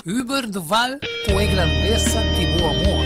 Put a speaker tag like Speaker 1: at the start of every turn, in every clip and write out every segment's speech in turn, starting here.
Speaker 1: Über do val com a grandeza de bom amor.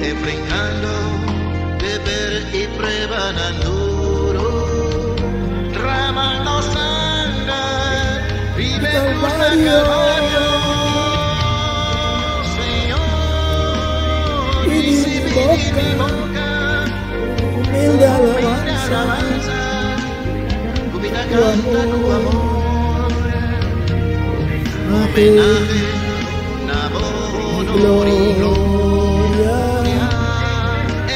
Speaker 2: Enfrentando deber y prueba duro, tramando sangre, vive por Calvario, Señor, y si mi boca, humilde alabanza, tu vida canta tu amor, homenaje. Gloria,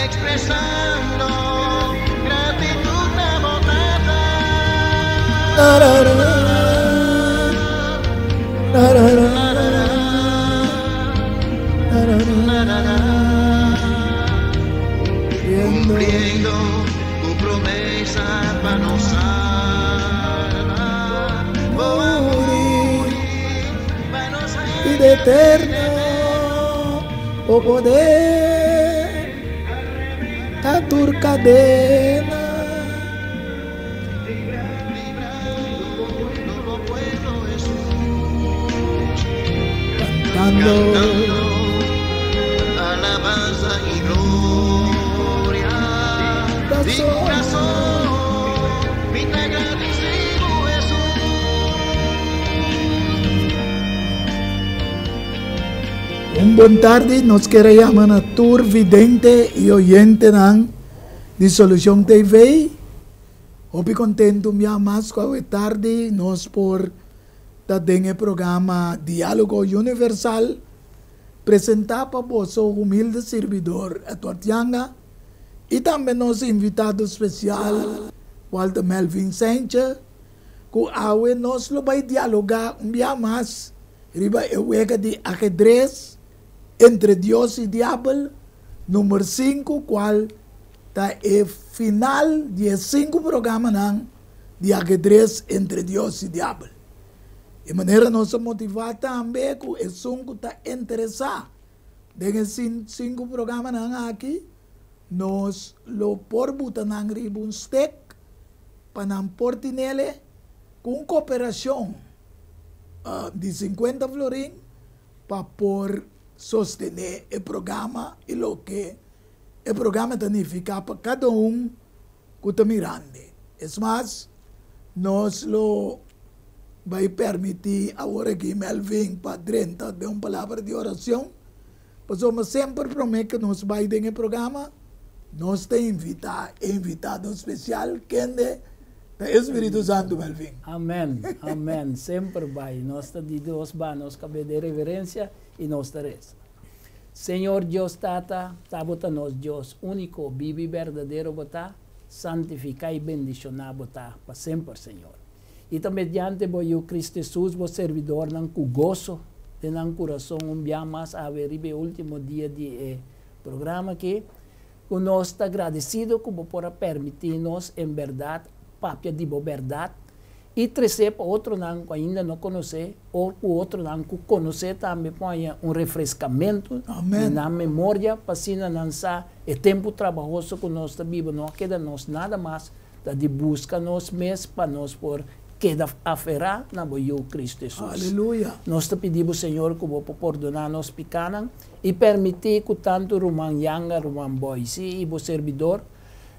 Speaker 2: expresando gratitud devota. Cumpliendo tu promesa para nos salvar, morir para nos salvar. Vida eterna. O poder atur cadena, cantando alabanza y gloria, mi corazón, mi agradecido Jesús.
Speaker 3: Un buon tarde, nos queremos a tour vidente y oyente de Solución TV. Hoy contento más con esta tarde, nos por el programa Diálogo Universal, presentar para vos humilde servidor Atuartianga y también nos invitado especial Walter Melvin Sánchez, que nos lo va a dialogar un día más riba el juego de ajedrez entre Dios y Diablo, número 5, cual está el final de 5 programas de ajedrez entre Dios y Diablo. De manera nos motivar también que el sunco está interesado en los 5 programas aquí, nos lo porbutan en un step para portinele con cooperación de 50 florín para por sostener el programa y lo que el programa significa para cada uno que está mirando. Es más, nos lo va a permitir ahora que Melvin Padre de una palabra de oración. Pues somos siempre promete que nos va a ir en el programa, nos te invitado especial, quien de Espíritu Santo, Melvin.
Speaker 4: Amén, amén. Sempre vai. Nós te de Deus vai, nos cabe de reverência e nos te reza. Senhor Deus Tata, tabota nos Deus único, vive verdadeiro bota, santificar e bendicionar bota para sempre, Senhor. E também diante de Cristo Jesus, o servidor não com gozo, de não coração dia mais a ver o último dia de programa aqui, que nós está agradecido como por permitir-nos em verdade papia de verdade e trazer para outro não ainda não conhecer ou o outro não que conhecer também põe refrescamento na memória para assim não sa é tempo trabalhoso que nós vivemos não queda nós nada mais de busca nós mesmos para nós por queda aferrar na boia Cristo Jesus.
Speaker 3: Aleluia.
Speaker 4: Nós te pedimos Senhor que vou perdonar nos pecados e permitir que tanto Roman Yanga, Roman Boise e o servidor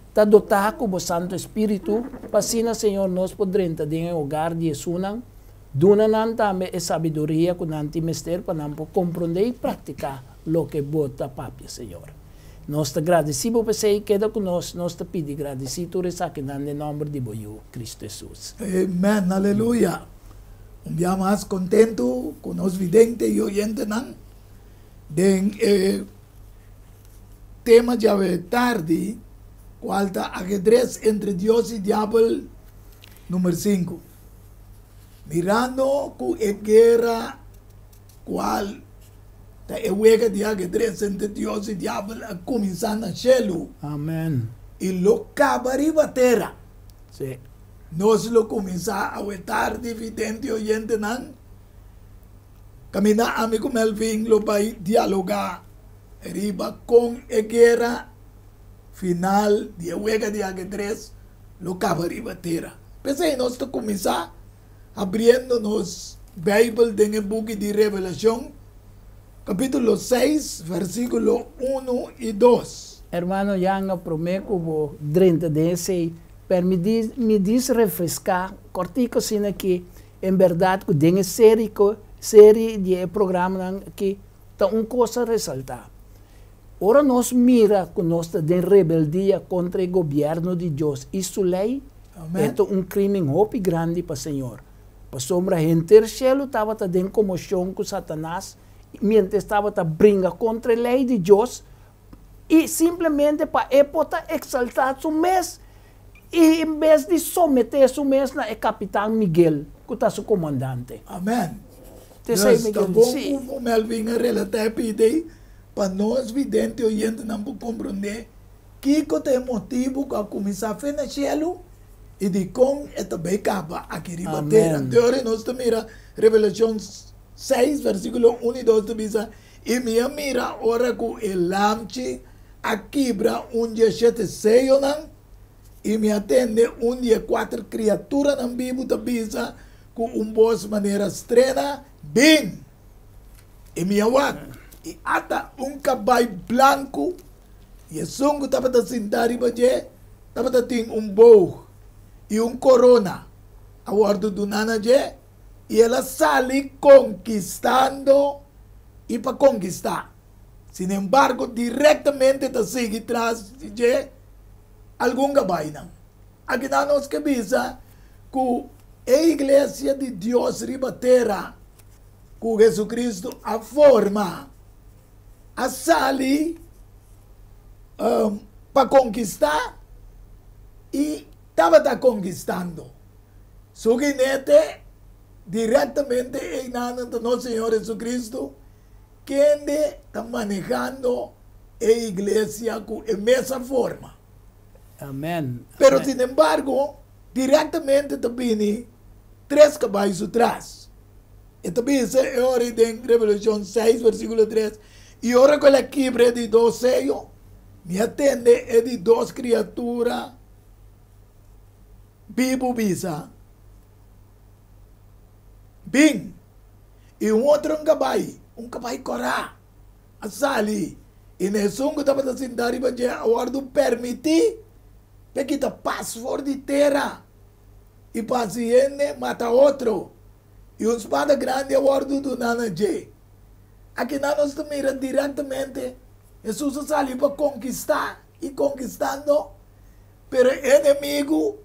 Speaker 4: está dotado com o Santo Espírito, para assim, Senhor, nós podemos ter o hogar de Jesus, Duna nan também a sabedoria que nanti mester para não compreender e praticar o que bota papia, Senhor. Nós te agradecemos por você queda conosco, nós te pedimos agradecido aqui no nome de Boiú, Cristo Jesus.
Speaker 3: Amém, aleluia. Um dia mais contento com os videntes e oyentes de tema de hoje tarde, qual está ajedrez entre Deus e diabo, número 5. Mirando com a guerra, qual está a hueca de ajedrez entre Deus e diabo, a começar na cielo.
Speaker 4: Amém.
Speaker 3: E lo acaba terra.
Speaker 4: Sim.
Speaker 3: Nós lo começar a tarde, vidente e oyente Caminhar amigo Melvin lo vai dialogar arriba com a guerra final de hueca de ajedrez lo acaba arriba terra. Pensei nós te começar abrindo nos Bible em book de Revelação capítulo 6 versículo 1 e 2.
Speaker 4: Hermano, Yanga prometo 30 16 para me refrescar cortico assim aqui em verdade que tem série de programa que está uma coisa a ressaltar. Ora nós mira que nós está em rebeldia contra o governo de Deus e sua lei. É um crime muito grande para o Senhor. Para sombra gente do céu estava em comoção com Satanás, mientras estava a brigar contra a lei de Deus e simplesmente para exaltar seu mês e em vez de someter seu mês na capitão Miguel, que está seu comandante.
Speaker 3: Amém.
Speaker 4: Deus,
Speaker 3: tá bom, o Melvin relatar para nós videntes e oyentes não compreender que é o motivo que começar a fazer no céu e de como é também acaba aqui na terra. Então, nós mira Revelação 6, versículo 1 e 2, diz, e minha mira, ora que o lamche a quebra dia 7 seio, e me atende dia 4 criaturas na Bíblia, diz, com voz maneira estranha, bem, e minha wak, e ata cavalo branco, e o som que estava sentado em baixo, estava tem bow e corona, a bordo do nanaje, e ela sale conquistando e para conquistar. Sin embargo, diretamente te sigue atrás de algum gabaina. Aqui nós que visa que a igreja de Deus riba terra, com Jesus Cristo a forma, a sali para conquistar e estava conquistando. Suginete diretamente em nome do nosso Senhor Jesus Cristo, quem está manejando a igreja com a mesma forma.
Speaker 4: Amém.
Speaker 3: Pero, sin embargo, diretamente também 3 cavalos atrás. E também é hora em Revelação 6, versículo 3. E ora com a quebra de 2 sellos, me atende é de 2 criaturas vivo visa. Bem, e outro cavalo corá, a sali, e nesse que estava sentado e vai agora permitir que kita paz fora de terra, e paciente mata outro, e uma espada grande agora do nanaje. Aqui nós mira diretamente, Jesus sali para conquistar, e conquistando, pero inimigo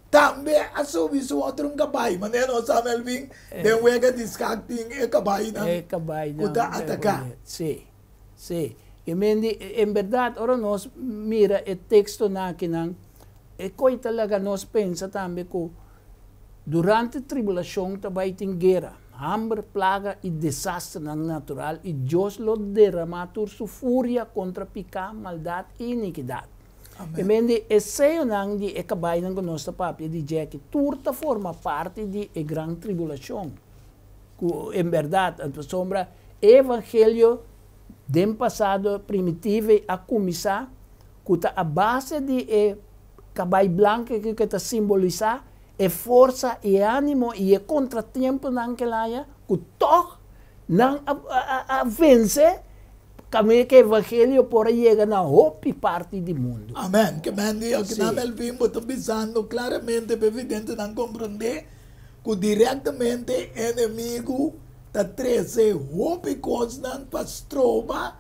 Speaker 3: também a subir outro cavalo, mas nós sabemos Melvin, de huega descacting e cavalo não atacar.
Speaker 4: Sim, sim. E em verdade, ora nós mira o texto na que não, e coi talaga nós pensa também que durante a tribulação também tem guerra, hambre, plaga e desastre natural, e Deus lo derrama por sua fúria contra pecado, maldade e iniquidade. E quindi esse nang di ekabay ng nostra papia di que turta forma parte di gran tribulação. Em verdade, a sombra evangelho del passado primitivo a começar que a base de cabay blanco que está simboliza é força e ânimo e contratempo nang kelaya que toch nang a vencer kami que evangelho por chegar na outra parte do mundo.
Speaker 3: Amém. Que mandi, o que nós vimos, estou pensando claramente, evidente, não compreender que diretamente inimigo da 13 hopi constant pastroba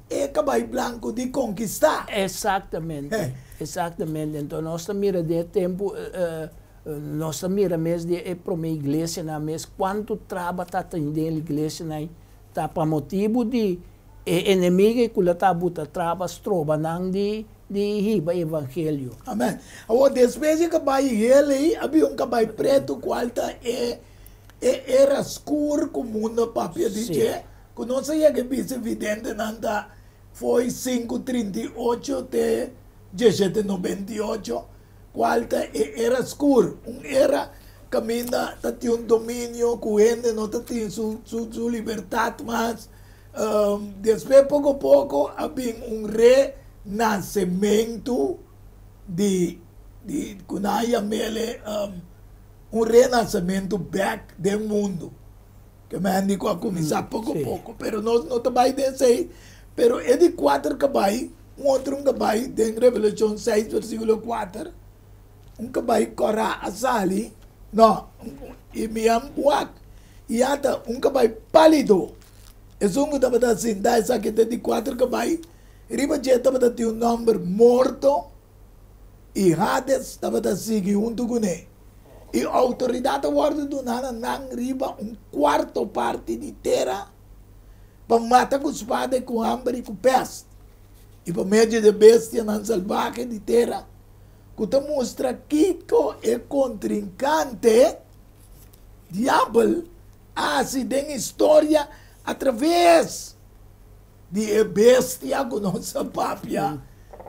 Speaker 3: e cabai blanco de conquistar.
Speaker 4: Exatamente. Exatamente. Então, nós mira de tempo, nós mira mesmo de para uma igreja, na mesmo quanto trabalho está tendo a igreja, tá para motivo de inimigo que está botando trabalho, troba não de riba evangelho.
Speaker 3: Amém. Agora, depois de cabai ele, havia cabai preto, qual era escuro como mundo papel de que não sei que vice evidente nada foi 538 até 1798 qual era escuro era caminha tinha um domínio que não tinha sua liberdade mas depois pouco a pouco havia renascimento de kunaya mele renascimento back do mundo. Que me andi com a começar pouco a pouco. Pero não também desse. Pero é de 4 cabai, outro cabai, em Revelação 6, versículo 4. Cabai corra a sali. Não, e me ambuak. E até cabai pálido. É só que estava assim, essa que de 4 cabai. Riba já estava ter número morto. E Hades estava assim, junto com ele. E a autoridade guarda do nana não riba quarto parte de terra para matar com espada, com hambre e com peste. E para meio de bestia não salvaje de terra, que te mostra que é contrincante, diabo, assim tem história através de bestia com nossa papia.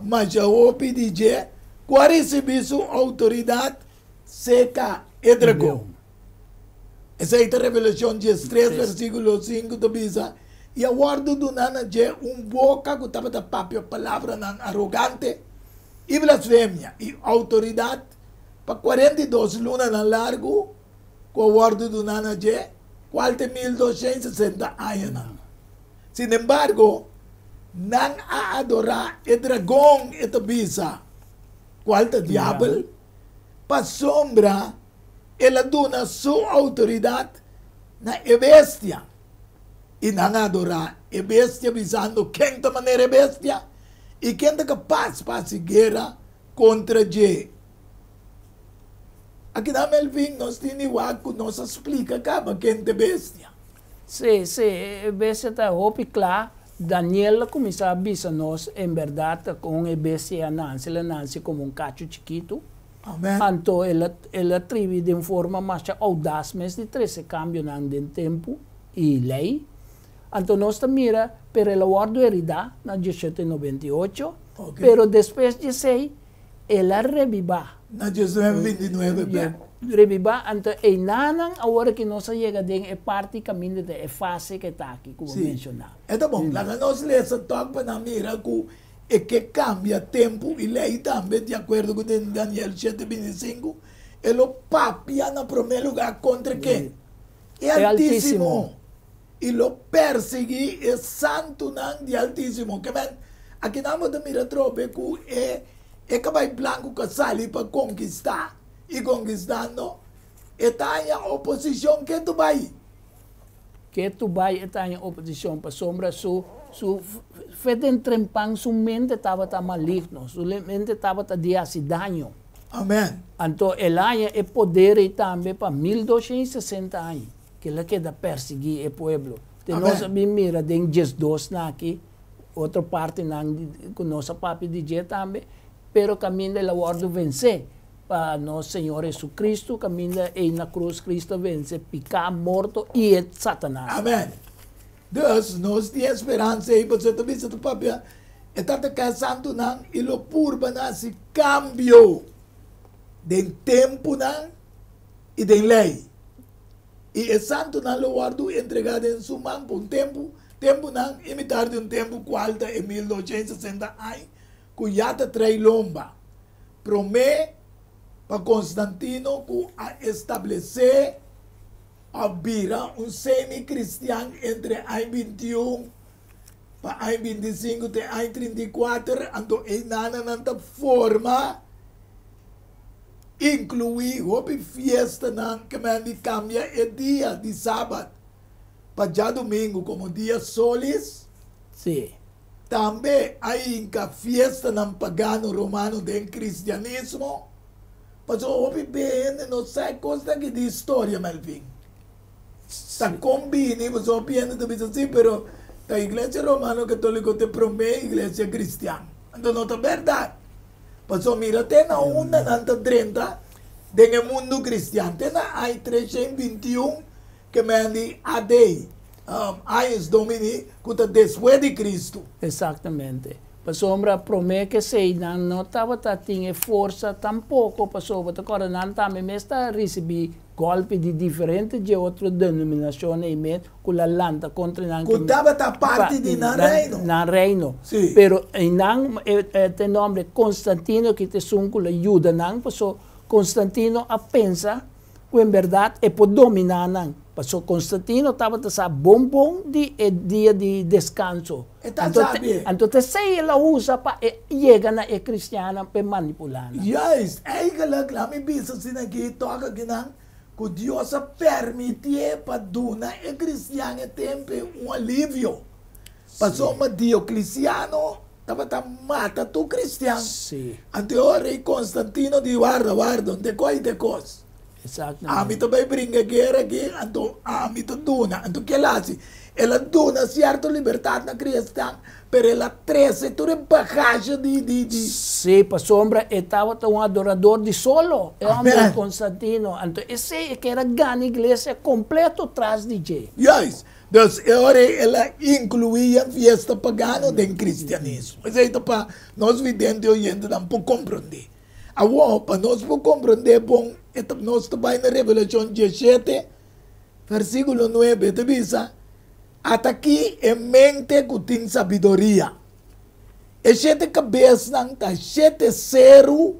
Speaker 3: Mas já ouvi dizer, qual recebeu sua autoridade? Seca e dragão. Essa é a Revelação 13, versículo 5 da Bisa. E a guarda do nana é boca que estava da papel palavra arrogante e blasfêmia. E autoridade para 42 lunas na largo com a guarda do nana é 4.260 anos. Sin embargo, não a adorar o dragão e a Bisa. Qual é o diabo? Para sombra, ela dona sua autoridade na bestia. E não adorar a bestia, visando quem da maneira é bestia e quem é capaz para fazer guerra contra G. Aqui na Melvin, nós temos que nos explica acaba quem é bestia.
Speaker 4: Sim, a bestia está claro. Daniela começou a avisar nós, em verdade, com a bestia Nancy, ela nasce como cacho chiquito.
Speaker 3: Amen.
Speaker 4: Então, ela trivi de forma mais audaz, mas de 13 cambios de tempo e lei. Então, nós mira, pero ela guarda herida na 1798, pero depois de 6, ela reviva.
Speaker 3: Na 1929,
Speaker 4: reviva, então, e nanang, agora que nós chega de parte caminho de fase que está aqui, como mencionar.
Speaker 3: É tá bom, lá nós lemos toque para mira que é que cambia tempo e lei também, de acordo com Daniel 7:25, ele papia na primeiro lugar contra quem? É Altíssimo. E lo persegui é santo não de Altíssimo. Que bem, aqui na moda mira trobe que é cabai blanco que sali para conquistar e conquistando e tá em oposição que tu vai.
Speaker 4: Que tu vai está em oposição para sombra su feden trempang su mente estava maligno, su mente estava de hacer daño.
Speaker 3: Amém.
Speaker 4: Então, ela é poder também para 1260 anos, que ela queda perseguir o povo. Então, nós mira de 12 aqui, outra parte com nossa papi de dia também, pero caminho ela guarda vencer para nosso Senhor Jesus Cristo, caminho na cruz Cristo vence, picar morto e Satanás.
Speaker 3: Amém. Deus nós temos esperança e você também se tu papel está casando não e lo purba não se cambio de tempo não e de lei e é santo não lo guardo entregado em sua mão por tempo não imitar de tempo qual é 1260 anos que já te trai lomba promete para Constantino que a estabelecer abira semi-cristiano entre ai 21 para ai 25 até ai 34 ando em nana nanta forma incluir hopi fiesta nan que me cambia el día de sábado para ya domingo como día solis.
Speaker 4: Sí.
Speaker 3: Também hay una fiesta nan pagano romano del cristianismo. Mas hopi bem, não sei coisa que de história, Melvin. Tá combine, mas hopi ainda também assim, pero a igreja romana católica te promete igreja cristiana. Então não é verdade. Mas mira, tem uma nanta 30 do mundo cristiano. Tem aí 321 que me AD. Anos domini, que depois de Cristo.
Speaker 4: Exatamente. Pasombra promete que se não estava tinha força tampouco pasombra agora não também me está receber golpe de diferente de outra denominação e me com a lanta contra não
Speaker 3: que estava parte de na reino.
Speaker 4: Na reino.
Speaker 3: Sim.
Speaker 4: Pero não tem nome Constantino que te sunco la ajuda não paso Constantino a pensa que em verdade é por dominar não. Paso Constantino estava sa bom de dia de descanso. Então se ela usa para chegar na cristiana para manipular.
Speaker 3: Yes, eigenlijk laat me bisa sin aqui toca que não que Deus permitir para dona e cristiano tempo alívio. Passou uma Diocleciano estava mata tu cristiano.
Speaker 4: Sim.
Speaker 3: Ante o rei Constantino de guarda onde coi de cos.
Speaker 4: Exatamente.
Speaker 3: A mim também brinca guerra aqui, então a mim dona, então que ela assim, ela dona certa liberdade na cristã, pero ela trece toda bagagem de.
Speaker 4: Sim, para sombra, estava um adorador de solo, é o Constantino, então esse que era grande igreja completo atrás de Jesus.
Speaker 3: Yes. Então, agora ela incluía fiesta pagana do cristianismo. Isso aí para nós videntes oyentes não podemos compreender. Agora, para nós podemos compreender, bom, nós estamos na Revelação 17, versículo 9, te diz, até aqui é mente que tem sabedoria. E 7 cabeças não está 7 cero,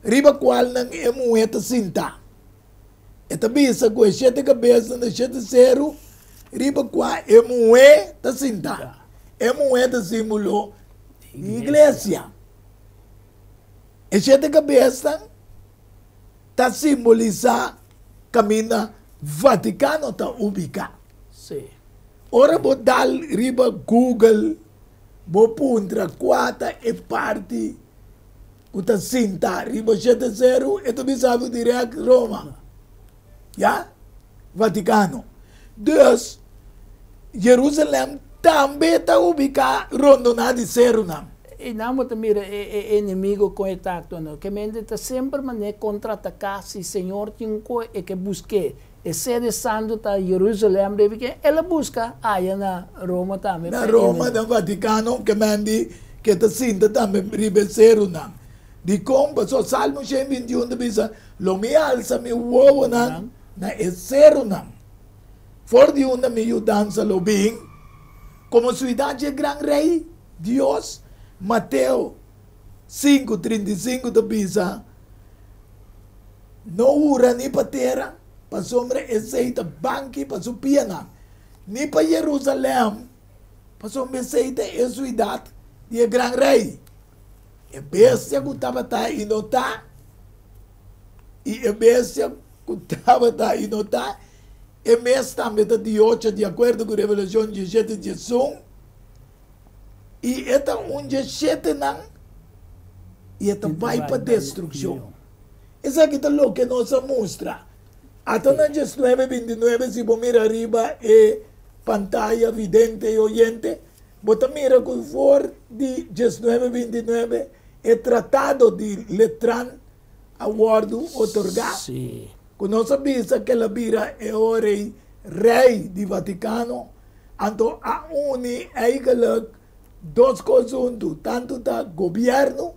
Speaker 3: riba qual não é moeda cinta. E te diz que 7 cabeças não 7 cero, riba qual é moeda cinta. É moeda símbolo de igreja. E 7 cabeças está simbolizar caminho Vaticano está ubicado.
Speaker 4: Sim.
Speaker 3: Ora vou dar riba Google, vou puntra 4 e parte que está cinta riba 70 e tu sabe direto Roma. Já? Vaticano. Dus, Jerusalém também está ubicado rondonado de zero não.
Speaker 4: E não vou mira inimigo com etacto não, que mente está sempre mané contra-atacar se Senhor tem coisa que busque. E sede santo está Jerusalém, porque ela busca aí na Roma também.
Speaker 3: Na Roma, no Vaticano, que mandi que está cinta também ribeiro não. De como, só Salmo 121 diz, lo me alza mi uovo não, na é zero não. For de uma me dança lo bem, como cidade é grande rei, Deus, Mateus 5:35 diz, não ura nem para terra, para sombra aceita banque para sua piana, nem para Jerusalém, para sombra aceita a cidade de grande rei. É bestia que estava aí não está, e é bestia que estava aí não está, é mês também de 8 de acordo com a Revelação 17:1. E esta onde 7 não, e esta vai para destruição. Essa aqui é o que nos mostra. Até na 19:29, se você mira arriba, é pantalla vidente e oyente. Você mira que for de 19:29, é tratado de Letrán, awardo otorgado.
Speaker 4: Sim.
Speaker 3: Que nós sabemos que a vira é o rei do Vaticano. Então, a uni é igual duas coisas juntas, tanto da governo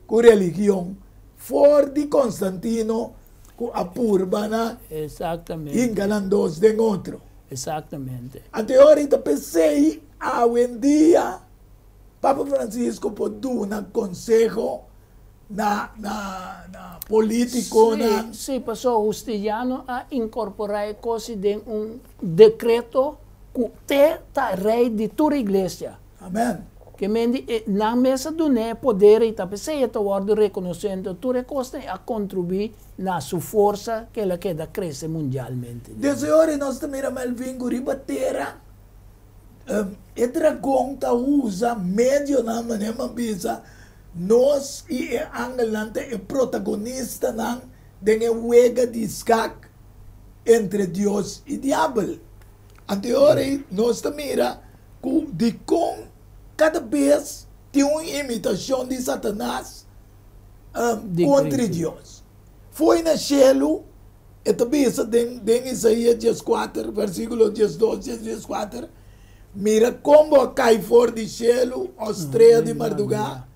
Speaker 3: como religião. For de Constantino, com a Urbana,
Speaker 4: exatamente.
Speaker 3: enganam dois de outro.
Speaker 4: Exatamente.
Speaker 3: Até ahorita pensei, hoje em dia, Papa Francisco pode dar um conselho na político.
Speaker 4: Sim, passou o Justiniano a incorporar coisas em decreto que está rei de toda a igreja.
Speaker 3: Amém.
Speaker 4: que mendi na mesa do né poder e tá pensei tá guardo reconhecendo tu recosta a contribuir na sua força que ela queda cresce mundialmente.
Speaker 3: Desse ora nós também Melvin ribatera e dragão tá usa medio na maneira bisa nós e angelante é protagonista na de wega de skak entre Deus e diabo. Anteori nós também de com cada vez tem uma imitação de Satanás contra Deus. Foi na cielo, e também em Isaías 14, versículo 12, 14, mira como cai fora do cielo a estrela de madrugada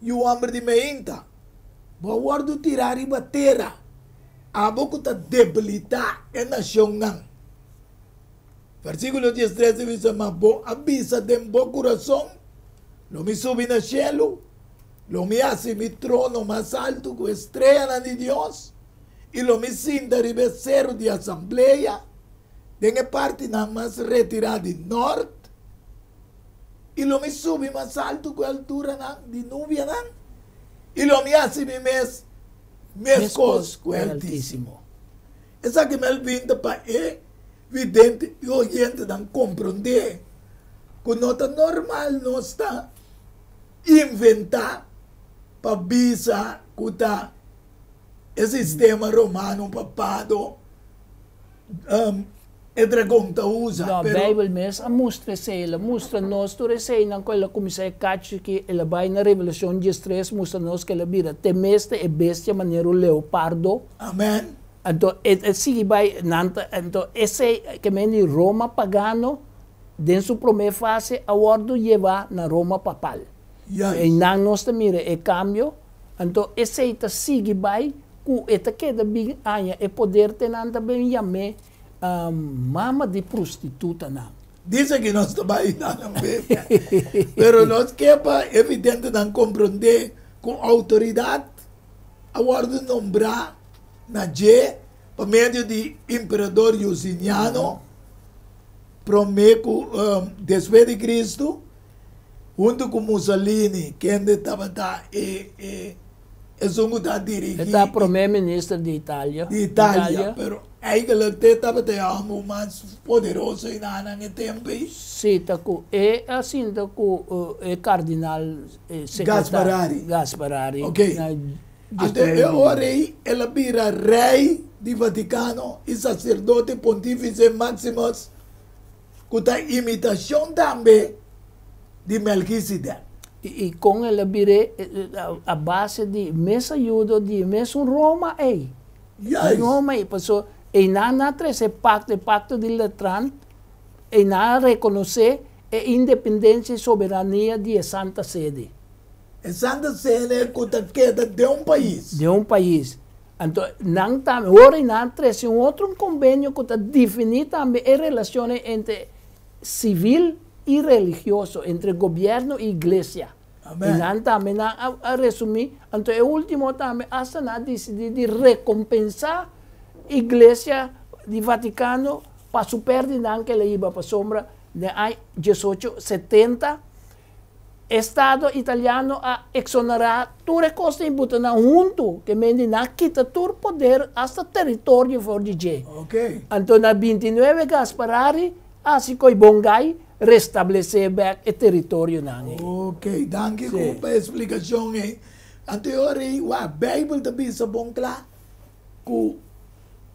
Speaker 3: e o homem de meinta. Vou guardo tirar e bater. A boca está debilitar a nação não. Versículo 13 diz, mas avisa de bom coração, lo me subi no cielo, lo me hace mi trono más alto que estrella de Dios, y lo me sienta ribecero de asamblea, de parte nada más retirada de norte, y lo me subi más alto que altura de nubia, y lo me hace mi mescos que altísimo. Esa que me vinda para evidente e o gente não compreender que não está normal, não está inventar para bisa que está o sistema romano papado e dragão está usa.
Speaker 4: A Bíblia mesmo mostra nós tu recém não que ela começa a cacho que ela vai na Revelação 13 mostra nós que ela vira temeste e bestia maneiro leopardo.
Speaker 3: Amém.
Speaker 4: Então, esse vai então esse que mendi Roma pagano dentro sua primeira fase a ordem levar na Roma papal.
Speaker 3: Yes.
Speaker 4: E não nós também é cambio. Então esse está sigue vai com esta queda bem anha e poder ter nada bem chamar mama de prostituta não.
Speaker 3: Dizem que nós também não vemos, pero nós que é evidente não compreender com autoridade a ordem nombrar na G, por meio de imperador Justiniano, prometo depois de Cristo, junto com Mussolini, que ainda estava a dirigir.
Speaker 4: Está primeiro-ministro de Itália.
Speaker 3: De Itália, mas ele estava o mais poderoso naquele tempo.
Speaker 4: Sim, está com assim está com o cardinal Gasparari.
Speaker 3: Ok. Até agora ela vira rei do Vaticano e sacerdote pontífice Maximus, que está imitação também de Melquisedec.
Speaker 4: E com ela vira a base de mesa ajuda de mesmo Roma aí.
Speaker 3: Yes.
Speaker 4: Roma aí, passou e não esse pacto de Latran e não reconhecer a independência e soberania de Santa Sede.
Speaker 3: A Santa Sede é queda de um país.
Speaker 4: De um país. Então, não também, agora não traz outro convênio que está definido também a relação entre civil e religioso, entre governo e igreja.
Speaker 3: Amém.
Speaker 4: E não também a resumir, então o último também hasta não decidir de recompensar a igreja do Vaticano para superar que ela ia para a sombra de 1870. Estado italiano a exonerar tutte le cose in buttano junto, che mendi na quita tur poder hasta territorio for di G.
Speaker 3: Ok.
Speaker 4: Antona 29 Gasparari, asi coi bongai, restabelecer back e territorio nangi.
Speaker 3: Ok, danke por a explicação. Anteriori, a Bíblia também é bom claro que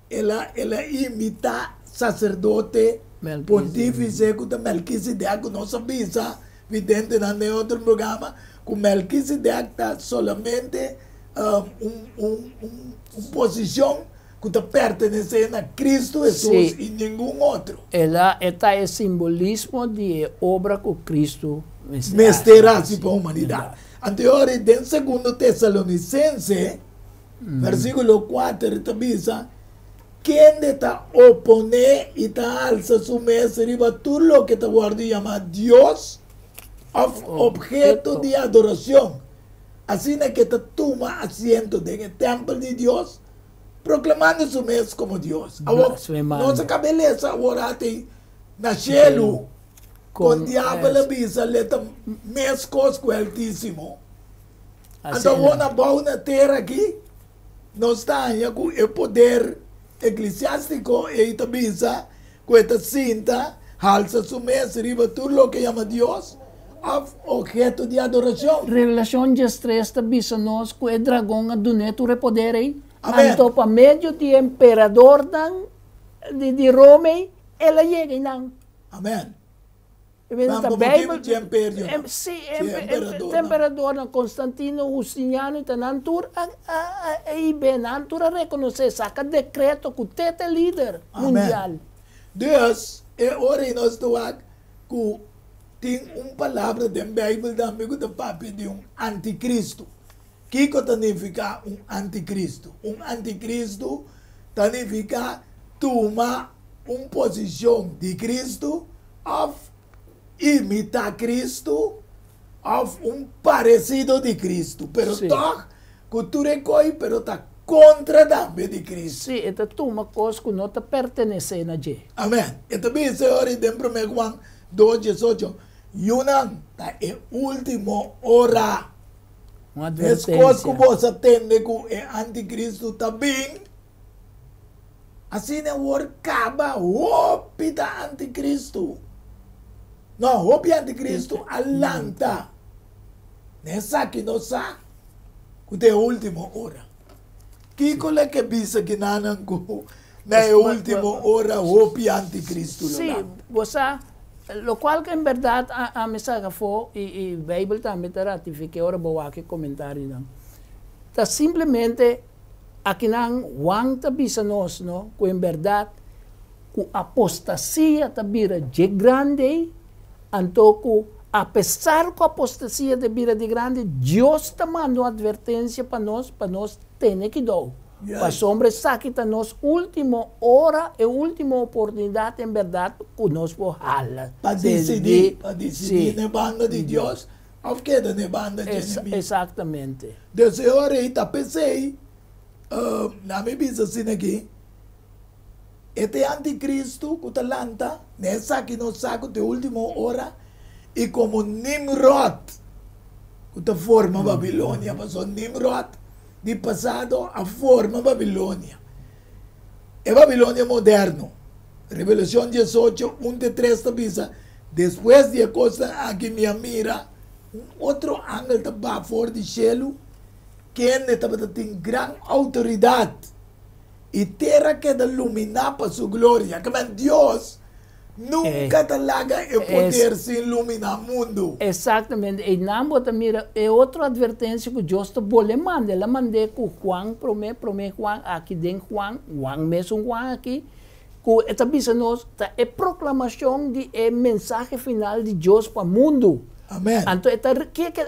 Speaker 3: ela imita sacerdote pontífice que Melquisedec, não sabia. Vidente na outro programa, que Melquisedec está solamente uma posição que está pertencendo a Cristo Jesus e nenhum outro.
Speaker 4: Ela está o simbolismo de obra que Cristo
Speaker 3: mesterá-se para a humanidade. Anterior, em 2 Tessalonicense, versículo 4, também diz, quem está oponer e está alça sua mesa riba tudo o que está guardando chama Deus, objeto de adoração. Assim é que te toma asiento no templo de Deus, proclamando su mesmo como Deus. Nossa beleza agora tem na cielo, con diabolo bisa leta mescos com altíssimo. Então vamos bom na terra aqui, nós está com o poder eclesiástico e bisa com esta cinta, halsa su mes, riba tudo o que chama Deus, objeto de adoração.
Speaker 4: Revelação 3 bisa nós com o dragão aduneto repoderem.
Speaker 3: Amém.
Speaker 4: Então, para meio de imperador de Roma, ela chega não.
Speaker 3: Amém.
Speaker 4: A
Speaker 3: Bible de império.
Speaker 4: Sim, imperador Constantino Justiniano e Nantur e Benantur a reconhecer saca decreto que tete líder mundial.
Speaker 3: Deus ora nós estamos que tem palavra da Bíblia da amigo da papi de anticristo. Que significa anticristo? Anticristo significa tomar posição de Cristo ou imitar Cristo ou parecido de Cristo. Pero toch, cultura coi, pero está contra também de Cristo.
Speaker 4: Sim, então toma coisa que não te pertence na gente.
Speaker 3: Amém. Então, bem, senhor, em 1 Juan 2:18, Yunan, é a última hora. As coisas que você atende com o anticristo também, assim não acaba o da anticristo. Não, o anticristo alanta. Nessa que não sabe, que é a última hora. Que é que bisa que nanan ko na última hora o anticristo?
Speaker 4: Sim, você... Lo qual que en verdad a mensaje foi e a Bíblia também te ratifica ora boa que comentário não. Tá simplesmente aqui não Juan tá bisa nós, no, que en verdad que apostasia tá vira de grande, então que apesar que a apostasia tá vira de grande, Deus tá mandando advertência para nós ter que dar. Para sombra saque tá nos última hora e última oportunidade em verdade que nós vamos falar.
Speaker 3: Para decidir na banda de Deus, ou que na banda de inimigo.
Speaker 4: Exatamente.
Speaker 3: Deus eu orei, tá pensei, na minha bisa assim aqui, este anticristo que tá lanta, nessa que nós saco de última hora, e como Nimrod, que tá forma Babilônia, mas o Nimrod, de passado a forma Babilônia. É Babilônia moderno. Revelação 18, 1-3 avisa. Depois de a coisa aqui me mira, outro ángel estava fora do cielo, que tem grande autoridade. E terra que ilumina para sua glória. Que Deus nunca talaga o poder se iluminar o mundo.
Speaker 4: Exatamente. E não bota mira, é outra advertência que Deus te pode mandar. Ela mandou com Juan, promete Juan, aqui dentro Juan mesmo Juan aqui, que esta bisa nós, é proclamação de mensagem final de Deus para o mundo.
Speaker 3: Amém.
Speaker 4: Então,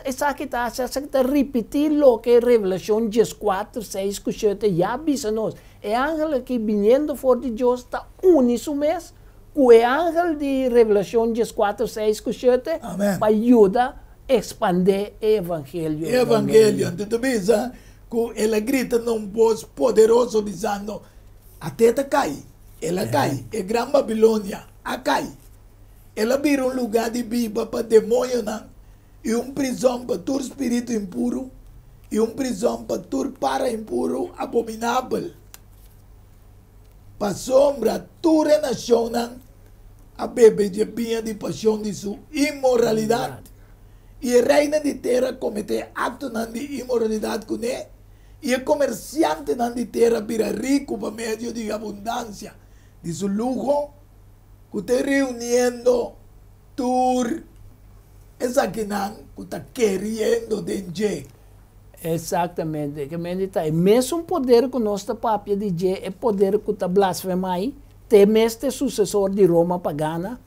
Speaker 4: essa aqui está repetir o que é Revelação 4, 6, 7, já bisa nós. É ángel que vindo fora de Deus está unido mesmo. O ángel de Revelação 4, 6, 7 para ajudar a expandir o evangelho.
Speaker 3: O evangelho. Então, bisa, que ela grita num voz poderoso, dizendo, a teta cai. Ela cai. É Grande Babilônia. A cai. Ela vira lugar de viva para demônio, e prisão para todo espírito impuro, e prisão para todo para impuro abominável. Para sombra, toda nação a bebe de pinha de paixão de sua imoralidade. E a reina de terra comete ato de imoralidade com ele, e o comerciante de terra vira rico para meio de abundância de seu luxo, que está reunindo tur essa que está querendo de
Speaker 4: Exatamente. Que medita é mesmo poder que nós papia de Jé é poder que está blasfemai, tem este sucessor de Roma pagana,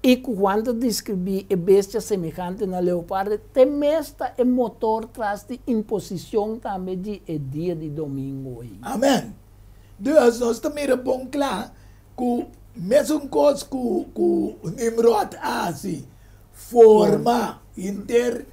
Speaker 4: e quando descrevi a bestia semelhante na leopardo, tem este é motor traz de imposição também de dia de domingo.
Speaker 3: Amém. Deus nós também é bom claro que mesmo coisa que Nimrod assim forma inter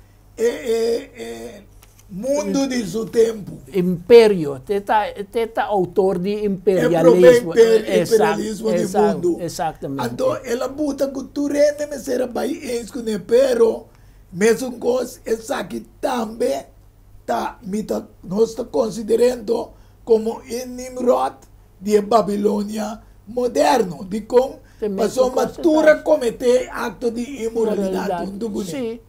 Speaker 3: mundo de su tempo.
Speaker 4: Imperio, teta autor de imperialismo.
Speaker 3: Imperialismo do mundo.
Speaker 4: Exatamente.
Speaker 3: Então, ela buta cultura e me será bem ens com ele, pero mesmo coisa essa aqui também nós está considerando como Nimrod de Babilônia moderno, de como passou matura cometer acto de imoralidade.
Speaker 4: Sim,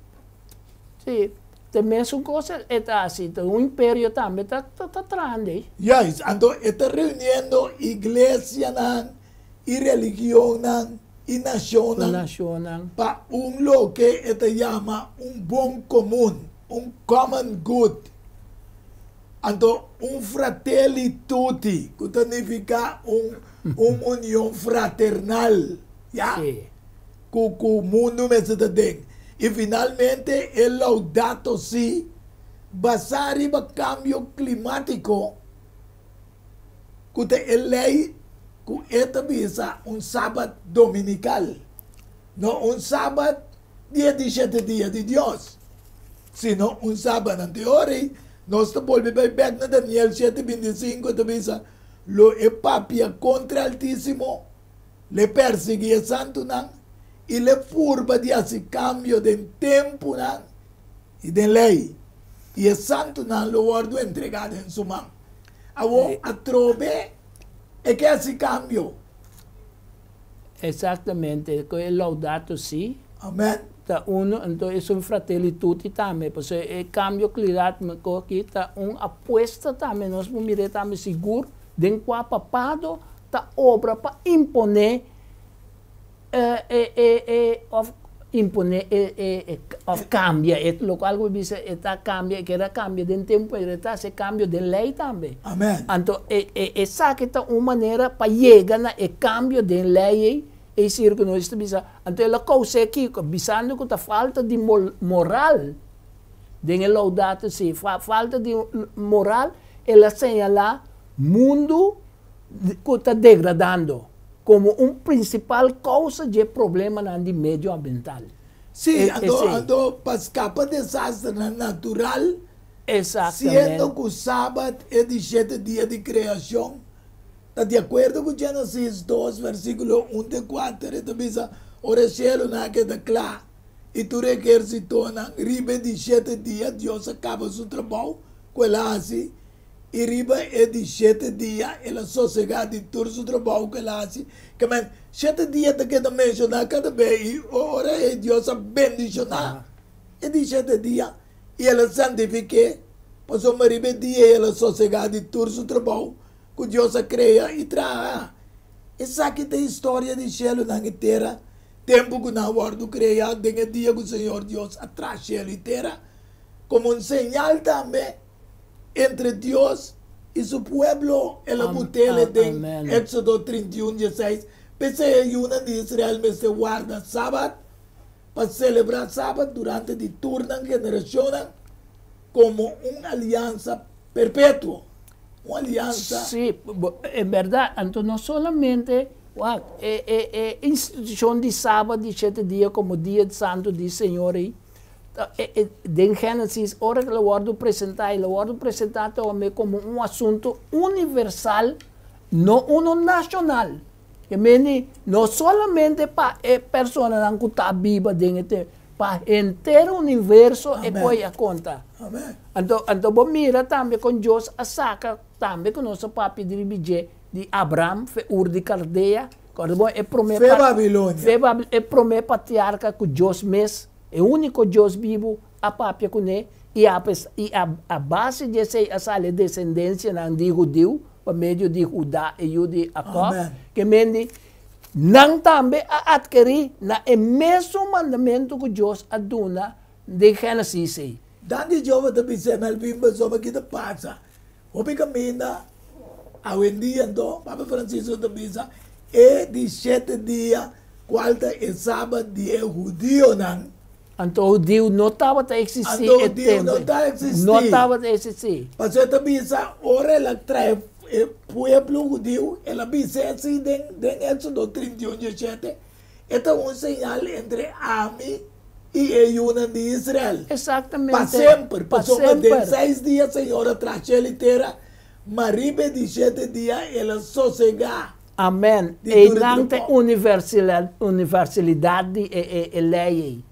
Speaker 4: sim. A mesma coisa é assim, o império também está grande.
Speaker 3: Yes, então está reunindo igreja e religião e nação para lo que está chama bom comum, common good. Então, fratelli tutti, que significa união fraternal, yeah?
Speaker 4: Sí.
Speaker 3: Que o mundo me está dando. E finalmente, el Laudato Si, basado em cambio climático, que é lei que esta visa sábado dominical, não sábado dia 17 dia de Deus, sino sábado anterior. Nós volvemos para Daniel 7:25, esta visa, lo papia contra Altíssimo, le perseguia santo não, e le furba de esse cambio de tempo e de lei. E o santo não lo guardo entregado em sua mão. A trove é que esse cambio.
Speaker 4: Exatamente, que é Laudato Si.
Speaker 3: Amém.
Speaker 4: Então é fratelli tutti também, porque o cambio climático aqui está aposta também, nós vamos mirar também seguro, de qual papado está obra para imponer cambia, algo dice está cambia, que era cambio de tempo, está se cambio de lei também.
Speaker 3: Amém.
Speaker 4: Então essa que está uma maneira para chegar na cambio de lei e circo nós estamos. Então ela causa aqui, bisando que a falta de moral, de Laudato Si, falta de moral, ela señala mundo que está degradando como principal causa de problema no meio ambiental.
Speaker 3: Sim, para escapar de desastre natural, sendo que o sábado é 17 dias de criação. Está de acordo com Gênesis 2, versículo 1-4, ele diz, ora cielo não queda claro, e tu exército não, riba 17 dias, Deus acaba seu trabalho, com ela assim, e riba é 17 dias, ela sossegada de todo seu trabalho, com ela assim, que man, 7 dias da que mencionar cada vez, e ora é Deus a bendicionar, é 17 dias, e ela santifique, passou uma riba dia, ela sossegada de todo seu trabalho, que Deus cria e traz. Essa aqui tem história de cielo na terra. Tempo que não guardo criado, tem dia que o Senhor Deus atrás cielo e terra. Como sinal também entre Deus e seu pueblo. Ela botele em Éxodo 31:16. Pese a una de Israel me se guarda sábado. Para celebrar sábado durante de turna geração como uma aliança perpétua. Uma aliança.
Speaker 4: Sí, es verdad. Entonces, no solamente institución de sábado, de 7 días, como día santo del Señor. De Génesis, ahora que lo voy a presentar también como un asunto universal, no uno nacional. Que no solamente para personas que están vivas, para el entero universo, e poi a conta. Então, vos mira também com Deus a saca também com nosso papi de Abraham, Ur de Caldeia, é primeiro patriarca que Deus mesmo, é o único Deus vivo, a papi com ele, e a base dessa descendência de judeu, por meio de Judá e de Jacob, que mende não também a adquirir o mesmo mandamento que Deus aduna de Gênesis.
Speaker 3: Dani Jova também se malvimba sobre que passa. O caminho, a dia então, Papa Francisco também diz, é 17 dias, quarta e sábado dia judeu não.
Speaker 4: Então o judeu não estava a existir. Não estava a existir.
Speaker 3: Mas eu também diz, ora ela traz pueblo judeu, ela diz assim, em Éxodo 31:17, é um sinal entre Ami y ayunan de Israel.
Speaker 4: Exactamente.
Speaker 3: Para sempre.
Speaker 4: Pa
Speaker 3: Pasó
Speaker 4: sempre.
Speaker 3: de 6 días, Señor, atrás de la tierra. Maribe de 7 días, ela sossega.
Speaker 4: Amen.
Speaker 3: Di
Speaker 4: E
Speaker 3: tudo
Speaker 4: nante
Speaker 3: truco.
Speaker 4: universalidade e lei.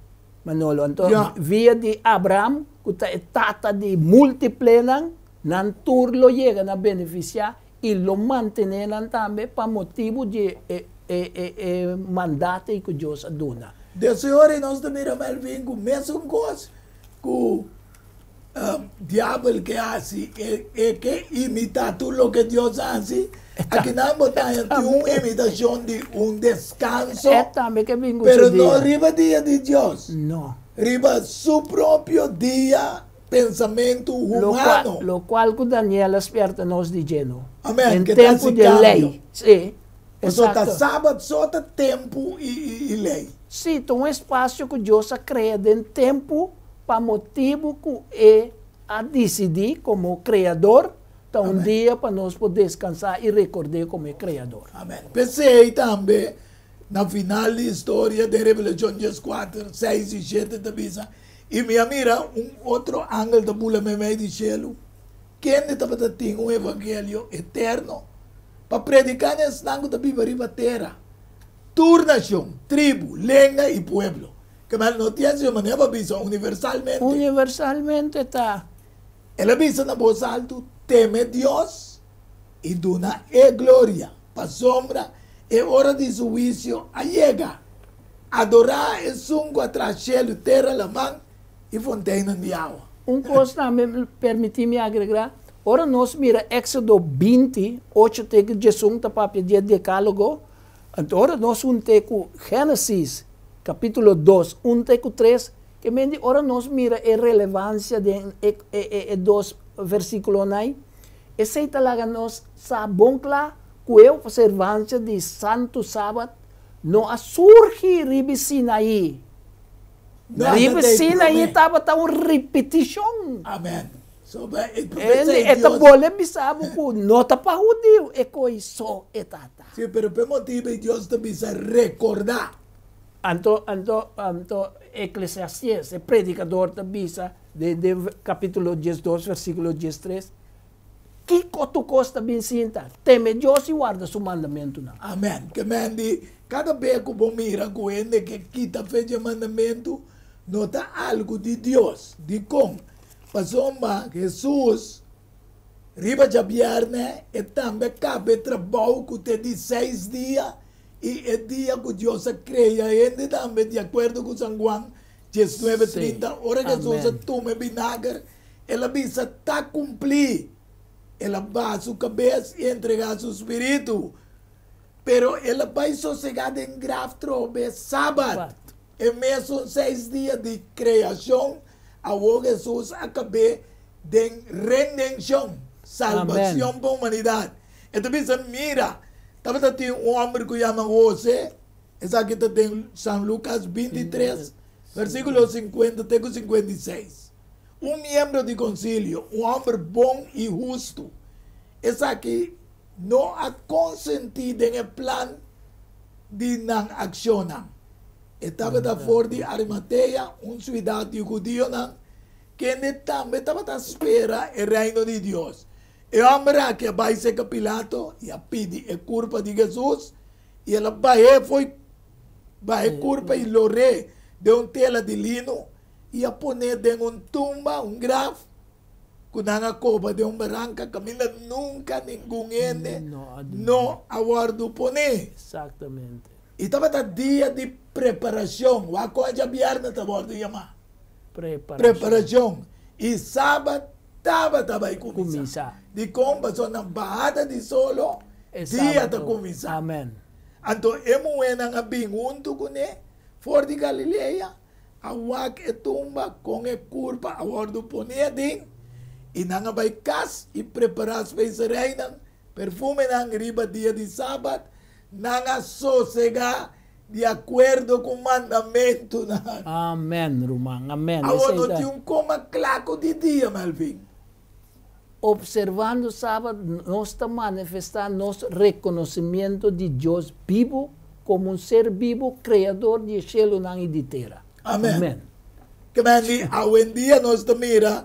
Speaker 4: Manolo, então,
Speaker 3: Ja.
Speaker 4: via de Abraham, que é tata de multiplenan, nan turlo chega a beneficiar e lo manteneram também para motivo de mandato que Deus dona.
Speaker 3: De Senhor, e nós também vem com a mesma coisa que o diabo que hace, que imita tudo o que Deus hace. Aqui não botaram uma imitação de descanso,
Speaker 4: É também que vem
Speaker 3: pero não arriba dia de Deus.
Speaker 4: Não.
Speaker 3: Arriba seu próprio dia, pensamento humano.
Speaker 4: Lo qual que Daniel esperta nos dizendo.
Speaker 3: Amém,
Speaker 4: Em
Speaker 3: que
Speaker 4: tempo
Speaker 3: tá se
Speaker 4: de
Speaker 3: cambio.
Speaker 4: lei. Sim.
Speaker 3: Só está
Speaker 4: Exato.
Speaker 3: sábado, só está tempo e lei.
Speaker 4: Sim, tem um espaço que Deus cria em tempo para motivo que é a decidir como criador. Então, um dia para nós poder descansar e recordar como é criador.
Speaker 3: Amém. Pensei também, na final da história de Revelação 4, 6 e 7 da Bisa, e me mira outro ângulo da bula me meio de cielo, quem estava tendo um evangelho eterno, para predicar nesse ângulo da Bíblia riba terra, turnação, tribo, lenga e pueblo. Que mal notícia, mas não é Bisa, universalmente.
Speaker 4: Universalmente está.
Speaker 3: Ela visa na voz alto, teme Deus e dona e glória. Para sombra, é hora de juízo a chega. Adorar é sungo atrás cielo, terra, la mão e fonteina de água.
Speaker 4: Coisa também permite-me agregar. Ora nós mira Éxodo 20, 8 tem que Jesus para pedir decálogo. Então, ora nós tem com Gênesis, capítulo 2, 3, que mende ora nós mira a relevância de dois versículos aí. E se talaga nós sabon lá que a observância de Santo Sábado não surge ribe Sinaí. Ribe Sinaí estava uma repetição.
Speaker 3: Amém. So,
Speaker 4: Esta bola bisabo que não está para judeu, é coisa só etata.
Speaker 3: sim, pero por motivo de Deus te precisa recordar.
Speaker 4: Anto Eclesiastes, o predicador da Bisa, de capítulo 12, versículo 13, que tu costa bem sinta? Teme Deus e guarda seu mandamento. Não.
Speaker 3: Amém. Que mande, cada vez que você mira com ele que quita fecha mandamento, nota algo de Deus, de como. Passou Jesus, riba de viernes, e também cabe trabalho que tem de 6 dias, e é dia que Deus cria ainda também, de acordo com São Juan 19:30, hora que Jesus toma vinagre, ela visa tá cumprir, ela vai sua cabeça e entregar seu espírito, pero ela vai sossegar em grafto, sábado, e mesmo 6 dias de criação, a Jesus acabou de redenção, salvação para a humanidade. Então, você mira, estava tendo um homem que chama José, essa aqui tem São Lucas 23, versículo 50 até 56. Um membro do concílio, um homem bom e justo, essa aqui não ha consentido em plano de não accionar. Estava da fora de Arimateia, uma cidade judia, que também estava à espera do reino de Deus. E o homem que vai ser Pilato e a pedir a culpa de Jesus, e ela vai culpa e loré de uma tela de lino, e a poner de uma tumba, um grafo, com a copa de uma barranca, camina nunca ninguém não aguardo poner.
Speaker 4: Exatamente.
Speaker 3: E estava no dia de preparação. O acordo viernes estava a chamar. Preparação. E sábado estava a começar. De como só na barrada de solo, dia de começar.
Speaker 4: Amém.
Speaker 3: Então, eu bem junto com ele, fora de Galileia, a wak e tumba com a curva, a ordo ponia din, e não vai cas e preparar as peças reina, perfume não riba dia de sábado, não sossegar de acordo com o mandamento.
Speaker 4: Amém, Romão. Amém.
Speaker 3: Agora tinha um coma claco de dia, Melvin.
Speaker 4: Observando o sábado, nós estamos manifestando nosso reconhecimento de Deus vivo como um ser vivo, criador de céu e de terra.
Speaker 3: Amém.
Speaker 4: Amém.
Speaker 3: Que mani, hoy en día nos mira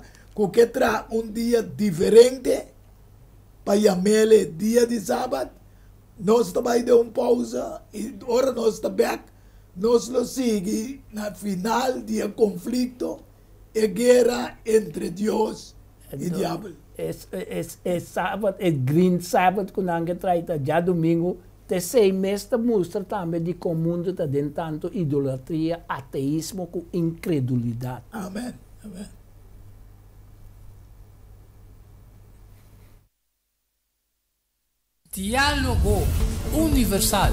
Speaker 3: que trae un día diferente para llamarle día de sábado. Nos está de una pausa y ahora nos está back. Nos lo sigue na final del conflicto y guerra entre Dios y diablo.
Speaker 4: Es sábado, es green sábado que nós traita já domingo. Te sei mestre mostra também de como o mundo está dentro tanto idolatria, ateísmo com incredulidade.
Speaker 3: Amém. Amém.
Speaker 1: Diálogo universal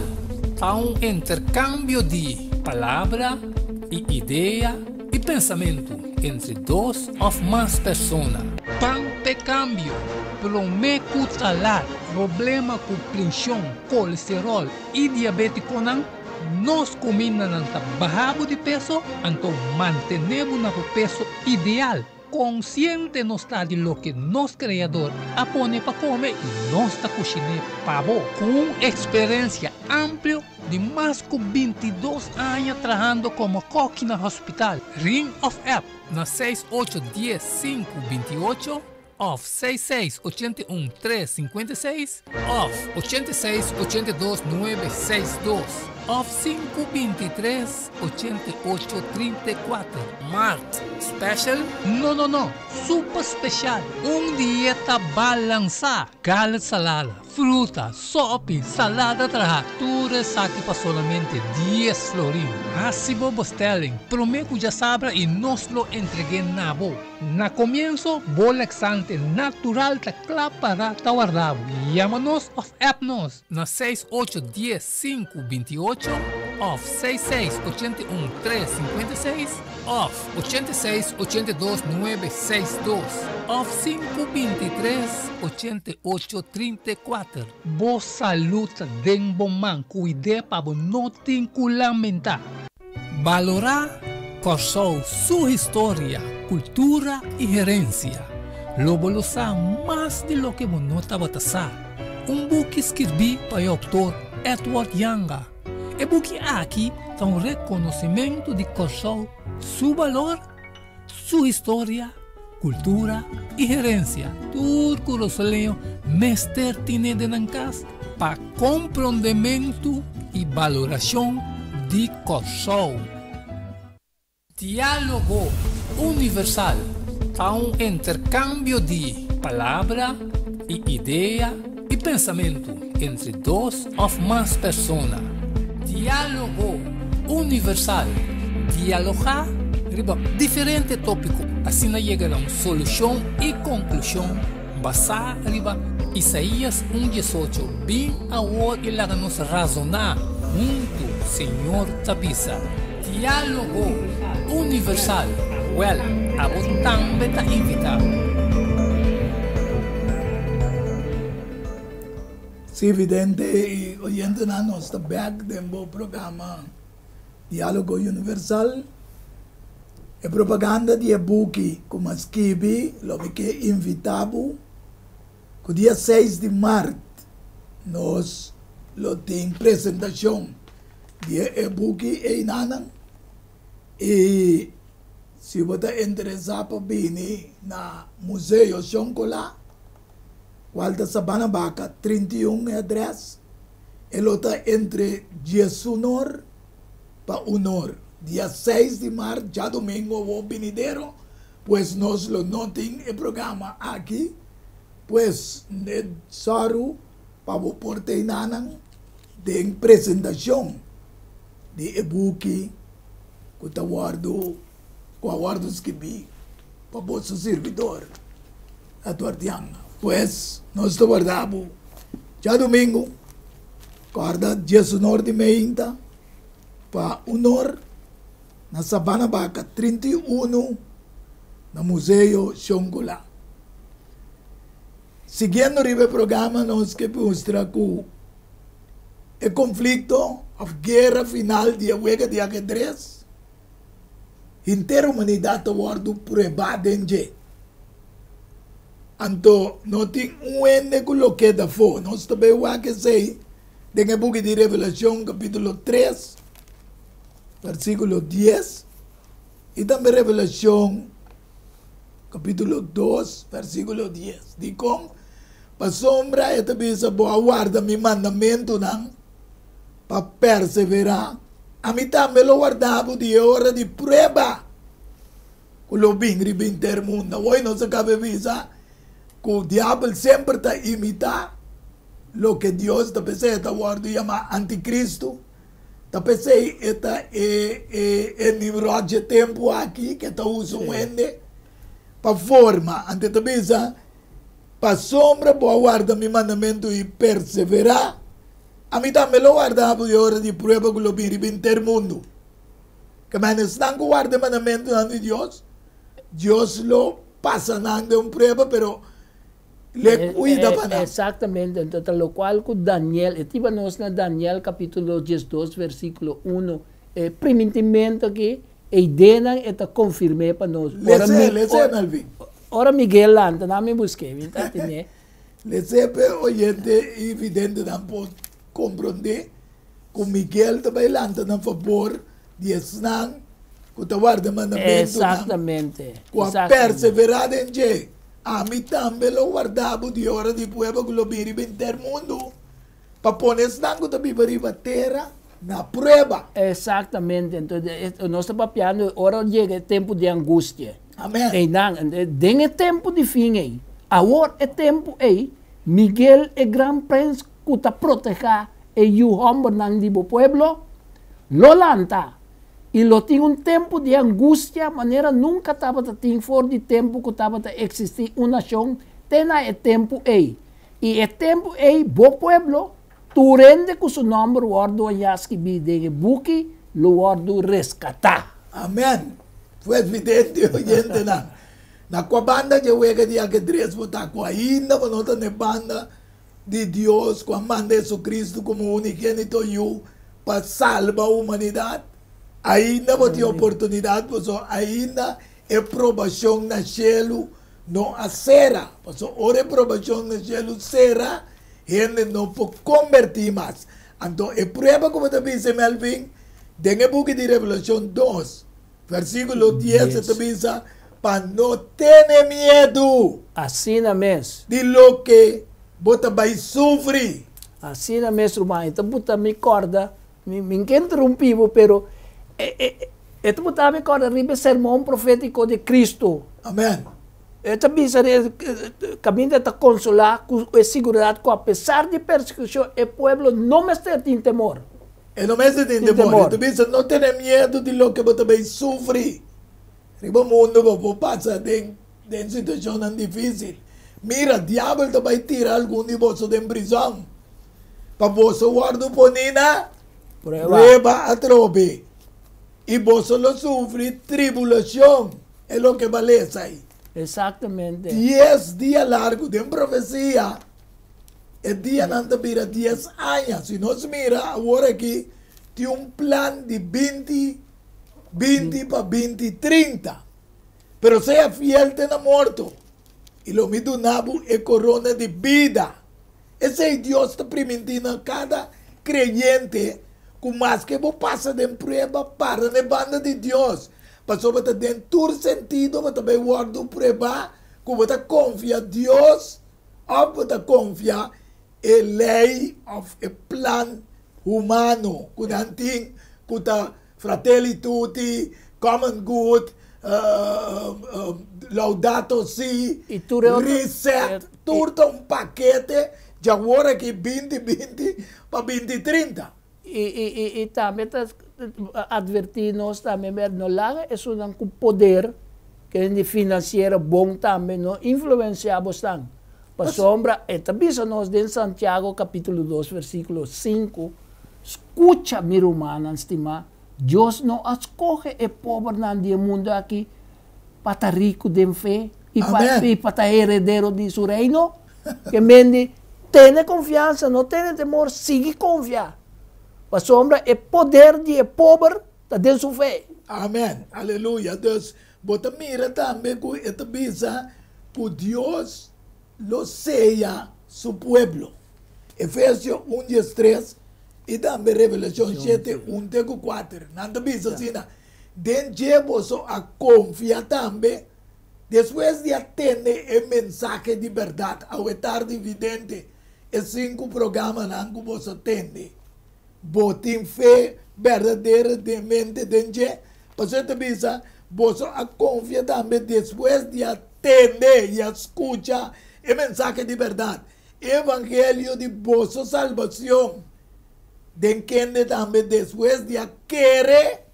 Speaker 1: é um intercâmbio de palavra e ideia e pensamento entre duas ou mais pessoas. Pante cambio, prometo tratar problema com pressão, colesterol e diabetes conan, nós comemos bajado de peso, então mantenemos no peso ideal. Consciente não está de lo que nosso criador apone para comer e nós está cozinhando pavo com experiência ampla de mais de 22 anos trabalhando como coque no hospital. Ring of App na 6810-528 of 6681-356 of 8682-962 of 523-8834. Mart Special? No. Super Special. Dieta balança. Gallet salada, fruta, sopa, salada tudo aqui para solamente 10 florin. Hasibo Bostelling. Prometo já sabra e nós lo entreguei na boa. Na comienzo, bolexante natural ta para guardado. Llama-nos of app-nos na 6810-528 of 6681-356 of 8682-962 of 523-8834. Boa saúde den bom man, cuide para não te lamentar. Valorar Corsou sua história, cultura e herência. Lobo lo sabe mais de lo que você estava a book escrevi para o autor Edward Younger. E book aqui é reconhecimento de Corsou, seu valor, sua história, cultura e herência. Tudo que os leões mestre tinha de nancas para compreendimento e valoração de Corsou. Diálogo universal é intercâmbio de palavra e ideia e pensamento entre duas ou mais pessoas. Diálogo universal. Dialogar riba diferente tópico, assim chega a uma solução e conclusão basada riba Isaías 1:18. Bem a hora e lá nos razonar junto, Senhor Tabisa. Diálogo universal. Well, a botão beta invita.
Speaker 3: Sim, evidente, e oyente na nossa back do programa Diálogo Universal. E propaganda de e-book como escrevi, lo que invitavo, que dia 6 de março nós lo tem apresentação de e-book e inanan. E se você interessar para vir na Museu Xoncola, Walter Sabana Baca, 31 address, ele está entre Jesunor para Honor. Dia 6 de março, já domingo, o venideiro, pues nós lo notem o programa aqui, pues Saru, para o porteinanan, de apresentação de e-book, que eu guardo escrevi para o vosso servidor, a Tuartianga. Pues, nós guardamos já domingo, guarda Jesunor de Meinta, para Honor, na Sabana Baca 31, no Museu Xoncola. Seguindo o programa, nós que mostra que o conflito, a guerra final de huelga de ajedrez, inteira a humanidade está provada em G. Então, não tem ende que lo que da fo. Nós também o que sei, no book de Revelação, capítulo 3, versículo 10, Y también Revelación, capítulo 2, versículo 10. Dice, para sombra, esta bisa boa guarda mi mandamento, para perseverar. A mí también lo guardaba de hora de prueba. Con los bingri binter mundo. Hoy no se cabe visa que el diablo siempre está imita lo que Dios te pese esta guarda llama anticristo. Te pese esta el libro de tiempo aquí que está usando para forma. Ante te visa para sombra boa guarda mi mandamento y perseverar. A mí también lo guardaba de hora de prueba con los bingri binter mundo. Que me están guardando mandamento de Dios. Dios lo pasa de una prueba, pero le cuida para
Speaker 4: exactamente, entonces lo cual con Daniel, estíbanos en Daniel capítulo 12, versículo 1, primitivamente que Eidenan está confirmé para nosotros. Ahora Miguel Lanta, no me busqué, ¿verdad?
Speaker 3: Le sepe oyente evidente dan por comprender que Miguel también lanta a favor de Esnan, que te guarda mandamento.
Speaker 4: Exactamente.
Speaker 3: Que perseverar en je. A mí también lo guardaba de hora de pueblo que lo viene a mundo. Para poner Esnan que te vive a tierra, na prueba.
Speaker 4: Exactamente. Entonces, no está papiando, ahora llega el tiempo de angustia.
Speaker 3: Amén.
Speaker 4: Den el tiempo de fin. Ahora el tiempo Miguel el gran príncipe que te proteja el hombre del pueblo, lo lanta. Y lo tiene un tiempo de angustia, manera nunca estaba teniendo for de tiempo que estaba a existir una nación, tenga el tiempo Y el tiempo bo pueblo, tu rende con su nombre, guardo yaski de buki, lo guardo rescatar.
Speaker 3: Amén. Fue evidente, oyente, na qua banda que juega de ajedrez, botar com ainda, mas não tá na banda de Deus, com a manda de Jesus como unigênito para salvar a humanidade. Ainda vou ter oportunidade, ainda é provação na cielo, não a será. Ora é provação na cielo, será, gente não pode convertir mais. Então, é prova, como te disse, Melvin, tem o book de Revelação 2, versículo 10, te diz, para não ter medo.
Speaker 4: Assim na mês.
Speaker 3: De lo que você vai sofrer.
Speaker 4: Assim na mês, irmão. Então, você me corda, me interrompi, pero esto me corda ribe sermão profético de Cristo.
Speaker 3: Amém.
Speaker 4: Esta bisa caminho de consolar com a segurança que apesar de persecução, o povo não está em temor.
Speaker 3: E não está em temor. Esta bisa não tem medo de lo que você vai sofrer. Riba mundo vai passar em situação difícil. Mira, o diabo vai tirar algum de vocês de prisão. Para você guardar ponina, prueba a trobe. E você lo sofre tribulação. É o que vale isso aí.
Speaker 4: Exatamente.
Speaker 3: 10 dias largos de profecia. E dia não vira 10 anos. Se nós mira agora aqui, tem um plano de 20 para 2030. Pero sea fiel, tenha morto. E lo mismo nabo é corona de vida. Esse Deus está permitindo a cada creyente com mais que vou passar de prueba para na banda de Deus. Passou para ter todo sentido, para também guardar prueba, como você confia em Deus, ou você confia em lei, ou em plano humano, com anting, com a fratelli tutti, common good, laudato si, reset, todo um paquete de agora que 2020 para 2030.
Speaker 4: E também advertir-nos também, não lá é um poder que é financeiro bom também, não influenciamos tanto. Para sombra, nos em Santiago capítulo 2, versículo 5, escucha, mi hermana, estima, Deus não escolhe o pobre no mundo aqui para estar rico de fé e para estar herdeiro de seu reino. Que mende, tenha confiança, não tenha temor, siga confiar. Para sombra, o poder de pobre está dentro de sua fé.
Speaker 3: Amém. Aleluia. Então, você mira também com esta visa que Deus lo seja seu pueblo. Efésios 1:3 e também Revelação 7:1-4. Nada visa assim, Dentro você a confia também. Depois de atender o mensaje de verdade, ao tarde evidente, e 5 programas que você atende. Botem fé verdadeiramente dentro. Você pensa, você a confia também depois de atender e escutar o mensaje de verdade. Evangelho de vossa salvação. Entende também depois de querer.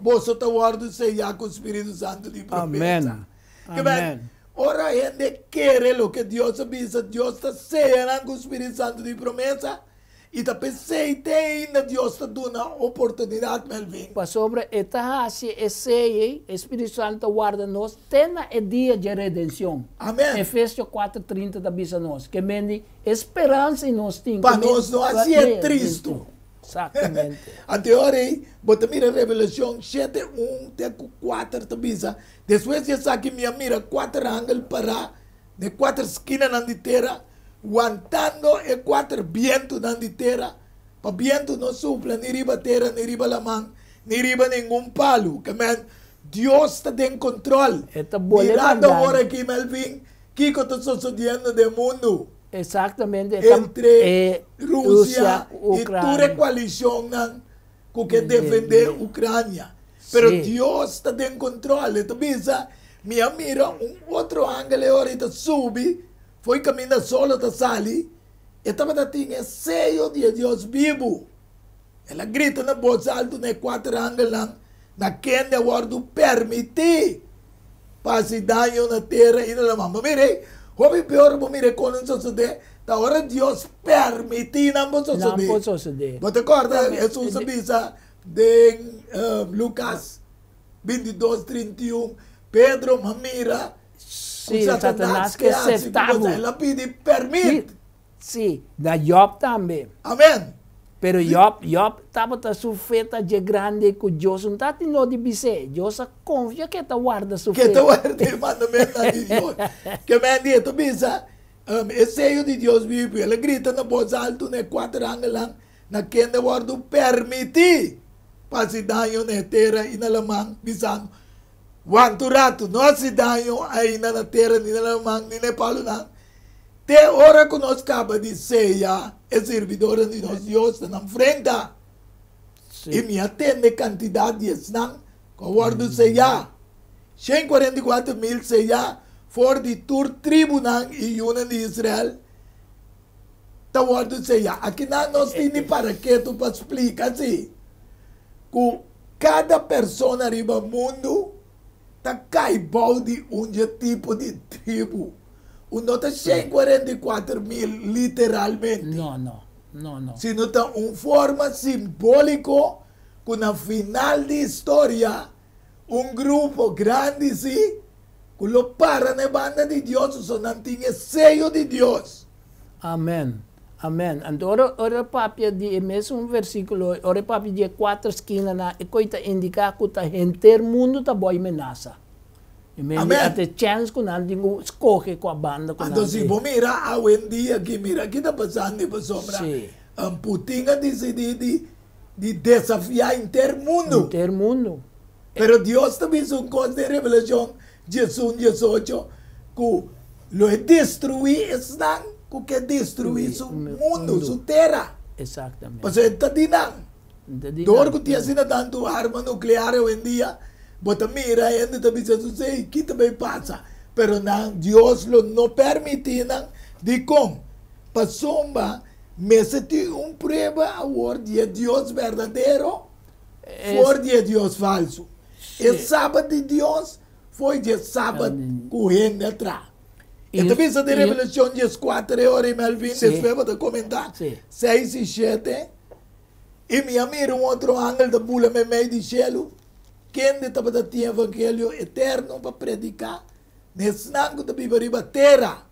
Speaker 3: Você está guardando sellar com o Espírito Santo de promesa.
Speaker 4: Amém.
Speaker 3: Ora, a gente quer o que Deus avisa. Deus está sellando com o Espírito Santo de promesa. E está pensando ainda Deus está dando uma oportunidade, Melvin.
Speaker 4: Para sobre esta assim, esse Espírito Santo guarda nós, tem o dia de redenção.
Speaker 3: Amém.
Speaker 4: Efésios 4:30 da bisa nós, que mende esperança em nós tem.
Speaker 3: Para nós não assim é triste.
Speaker 4: Exatamente.
Speaker 3: Até agora, você mira Revelação 7, 1 até 4, tá bisa. Depois você sabe que minha mira 4 ángeles para de 4 esquinas na terra, aguantando e 4 vientos na terra. Para viento não supla, nem riba terra, nem riba la mão, nem riba nenhum palo. Deus está em controle. Mirando agora aqui, Melvin, que está sucedendo no mundo.
Speaker 4: Exatamente.
Speaker 3: Entre Rússia e toda a coalição que defende a Ucrânia. Pero Deus está em controle. Então, minha mira, outro ângulo ahorita sube, foi caminhando solo da sali, e estava tinha sello de Deus vivo. Ela grita na voz alta, na 4 ângulos, na quem de guardo permitir passe dano na terra e na mão. Mire, o pior, mire, quando sucede, da hora Deus permitir não pode suceder. Você acorda? Jesus avisa de Lucas 22:31, Pedro mira,
Speaker 4: sim, Satanás que aceptava.
Speaker 3: Ela pede permite.
Speaker 4: Sim, da Job também.
Speaker 3: Amém.
Speaker 4: Pero Job estava sufeta de grande com Deus, não está tendo de bice. Deus confia que está guarda sufeta.
Speaker 3: Que está guarda o mandamento de Deus. Que me diz, tu pensa, o sello de Deus vive. Ela grita na voz alta, na 4 anos lang, na quem de guarda permitir passe dano na terra e na lamang, bisando, quanto rato, não se dano aí na terra, nem na lamang, nem na palo lang. Te hora que nós acaba de ceia, é servidor de nós Deus na frente. E me atende quantidade de snang, que eu guardo ceia. 144,000 ceia, for de tur tribunal e una de Israel. Tá guardo ceia. Aqui nós temos para que tu para explicar assim. Que cada pessoa arriba mundo, tá caibal de tipo de tribo. Nota 144,000 literalmente.
Speaker 4: Não.
Speaker 3: Se nota uma forma simbólica que na final da história grupo grande sim que lo para na banda de Deus só não tinha sello de Deus.
Speaker 4: Amém. Ora papia de mesmo versículo, ora papia de 4 esquinas na e coita indicar que tá inteiro mundo tá boa ameaça. Até chance que não tenho escolhe com a banda.
Speaker 3: Então, se você mira hoje em dia, que mira, que está passando para sombra, Putin ha decidido de desafiar inteiro mundo. Pero Deus também é coisa de revelação, Jesus 18, que lo destruir estão, que quer destruir o mundo, sua terra.
Speaker 4: Exatamente.
Speaker 3: Porque está dinang. Dor que tinha sido tanto arma nuclear hoje em dia, bota mira, ainda também se sucede, que também passa. Pero não, Deus não permite de como. Passomba, me senti prova agora de Deus verdadeiro, for de Deus falso. E sábado de Deus foi de sábado correndo atrás. E também se de Revelação 4 horas e Melvin, depois vou comentar, 6 e 7, e me mira outro ángel da bula me meio de cielo, quem estava da tinha evangelho eterno para predicar, nesse nango da Bíblia terra,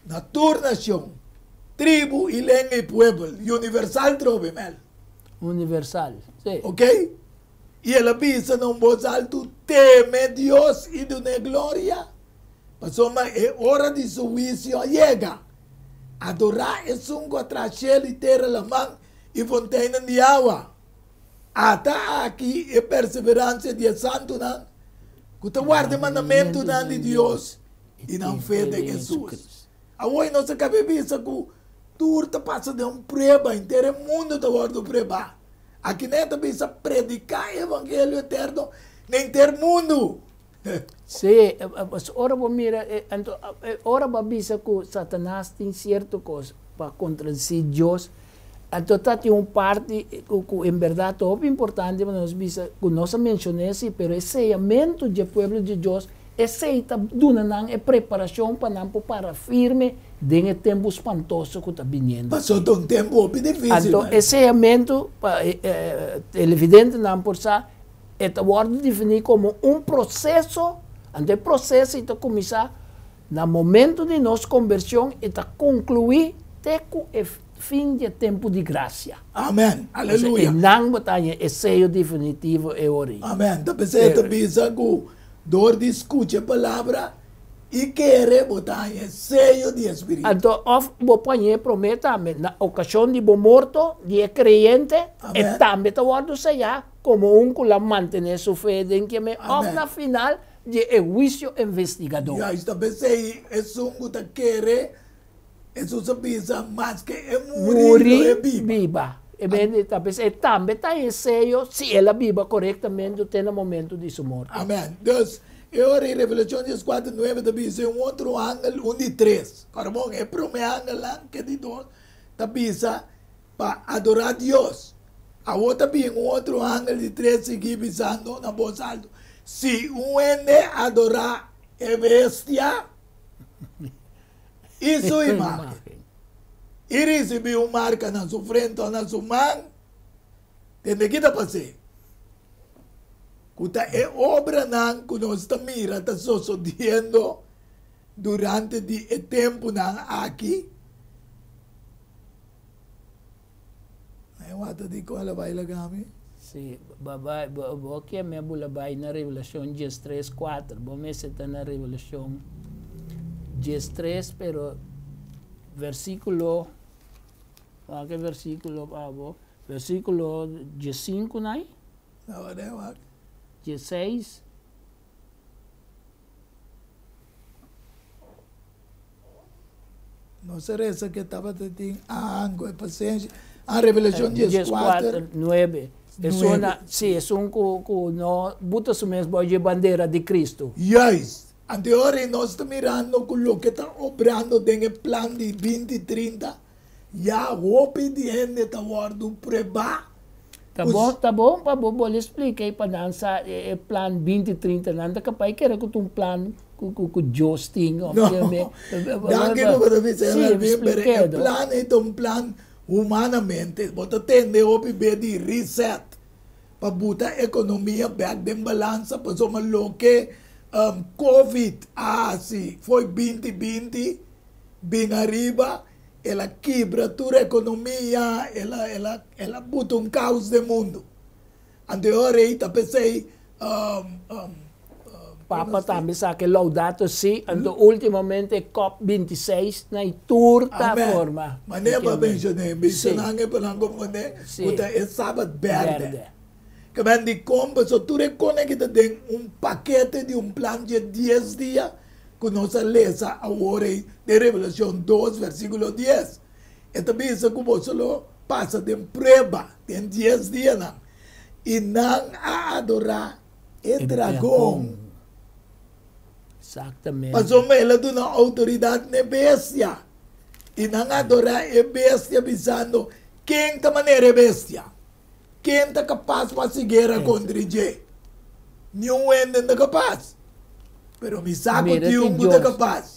Speaker 3: na tua nação, tribo e língua e povo, universal trove mel.
Speaker 4: Universal, sim.
Speaker 3: Ok? E ela pensa num voz alto, teme Deus e de glória. Passou mas é hora de seu juízo chega. Adorar é sungo atrás e terra la mão e fontaine de água. Ata aqui é perseverança de santo não. Que tu guarda o mandamento não de Deus e não fé de Jesus. Agora nós acabamos de que tu está passando de prova inteiro, o mundo está guardando prova. Aqui nem está pensando predicar o evangelho eterno nem ter mundo.
Speaker 4: Sim, mas ora mira, ora bisa que Satanás tem certa coisa para contradizer Deus. Então tem parte que em verdade é importante, mas nós bisa que nós mencionamos, pero esse sellamento do povo de Deus, esse está dando a preparação para firme de tempo espantoso que está vindo.
Speaker 3: Passou um tempo difícil.
Speaker 4: Então esse sellamento, é evidente não por isso. Esta word definido como processo, ante o processo está começar no momento de nossa conversão e está concluir até o fim do tempo de graça.
Speaker 3: Amém. Aleluia.
Speaker 4: E não batalha é seio definitivo e ori.
Speaker 3: Amém. Então você pensa que dor de escuta a palavra e querer botar em seio de espírito.
Speaker 4: Então, vou pôr prometa na ocasião de bom morto, de crente, e também está word sellar como que la mantener su fe en que me na final de juicio investigador.
Speaker 3: Ya está pensei es un que quiere eso se pisa más que morir
Speaker 4: viva. E bene também está em seio se ela viva corretamente até no momento de sua morte.
Speaker 3: Amém. Deus eu em Revelação 4:9 também diz outro ángel de 3. Carmão é primeiro ángel lá que de 2 também para adorar Deus. A outra bem outro ángel de 3 seguir pisando na voz alta. Se ende adorar a bestia, isso é imagen. E recebeu uma marca na sua frente ou na sua mão, tem que dar para ser. Kuta é obra não que nós estamos mirando, está sucedendo durante o tempo aqui. Eu até digo ela vai lá kami.
Speaker 4: Sim, babai, bo que me bulabay na Revelação 3:4, bo me está na Revelação 3, pero versículo, que versículo pabo, versículo 5 nai?
Speaker 3: Não, não.
Speaker 4: 16.
Speaker 3: Não será essa que estava tendo água e paciência. A Revelação
Speaker 4: 9. É um que não bota su mesmo de bandeira de Cristo.
Speaker 3: Yes. Anteora nós estamos mirando com o que está operando no plano de 2030. Já o obediente está guardando preba.
Speaker 4: Tá bom, vou explicar para dançar o plano 2030. Não é capaz que era um plano que Deus tem.
Speaker 3: Não, daqui não vai dizer, o plano é um plano humanamente, você tem de reset para botar a economia back em balança, para somar lo que Covid, assim, foi 2020, bem arriba, ela quebra toda a economia, ela bota caos do mundo. Anterior, eu pensei,
Speaker 4: Papa também sabe que Laudato Si, ultimamente COP26 na turta forma.
Speaker 3: Mas nem para mencionar, mencionar para não confonder, é sábado verde. Que vem de compra, só tu reconhece que paquete de plano de 10 dias, que nós lemos agora de Revelação 2, versículo 10. E também isso que você passa de prova, de 10 dias, e não adorar o dragão.
Speaker 4: Exatamente.
Speaker 3: Mas ela dá autoridade na bestia. E não adorar a bestia pensando quem está maneira bestia. Quem está capaz para seguir contra ele. Nenhum ende não é capaz. Pero me sabe que um está capaz.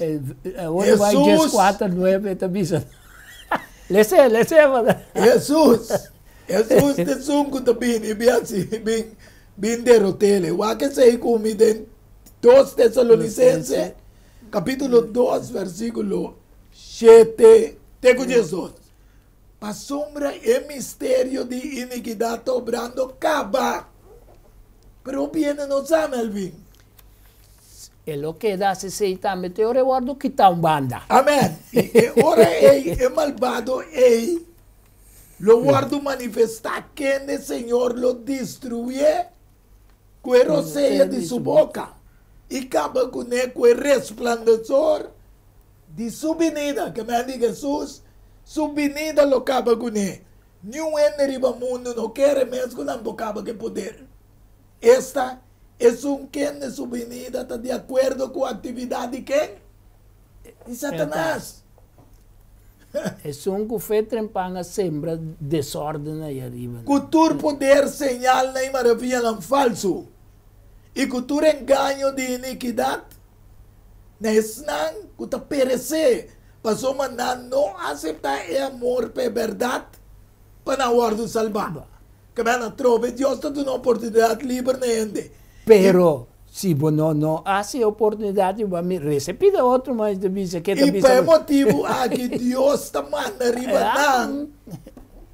Speaker 4: Agora vai 4:9 está dizendo. Lese. Jesus é um
Speaker 3: que está bem derrotado. O que sei como 2 Tessalonicenses, capítulo 2, versículo 7. Te conheço. A sombra e mistério de iniquidade obrando acaba. Pero viene no sabe, Alvin.
Speaker 4: É o que dá se sei também. Te ore guardo que está banda.
Speaker 3: Amém. E ora é malvado, Lo guardo manifestar que el Señor lo destruye con el rocío de su boca. Y acaba con el resplandor de su venida. Que me diga Jesús, su venida lo acaba con él. Ni un arriba mundo no quiere más que no acaba que poder. Esta es un quien de su venida está de acuerdo con la actividad de quién? De Satanás.
Speaker 4: Es un que fue trempanga sembra desorden ahí arriba.
Speaker 3: Cultura poder señal na maravilha não falso. E cultura engano de iniquidade. Na esnan, cuta perecer. Passou mandar não aceitar o amor pela verdade para não guardar salvar. Que vai na trove, Deus está dando uma oportunidade livre na gente.
Speaker 4: Pero se não há oportunidade, vai receber outro mais de visa que
Speaker 3: E por motivo que Deus está mandando arriba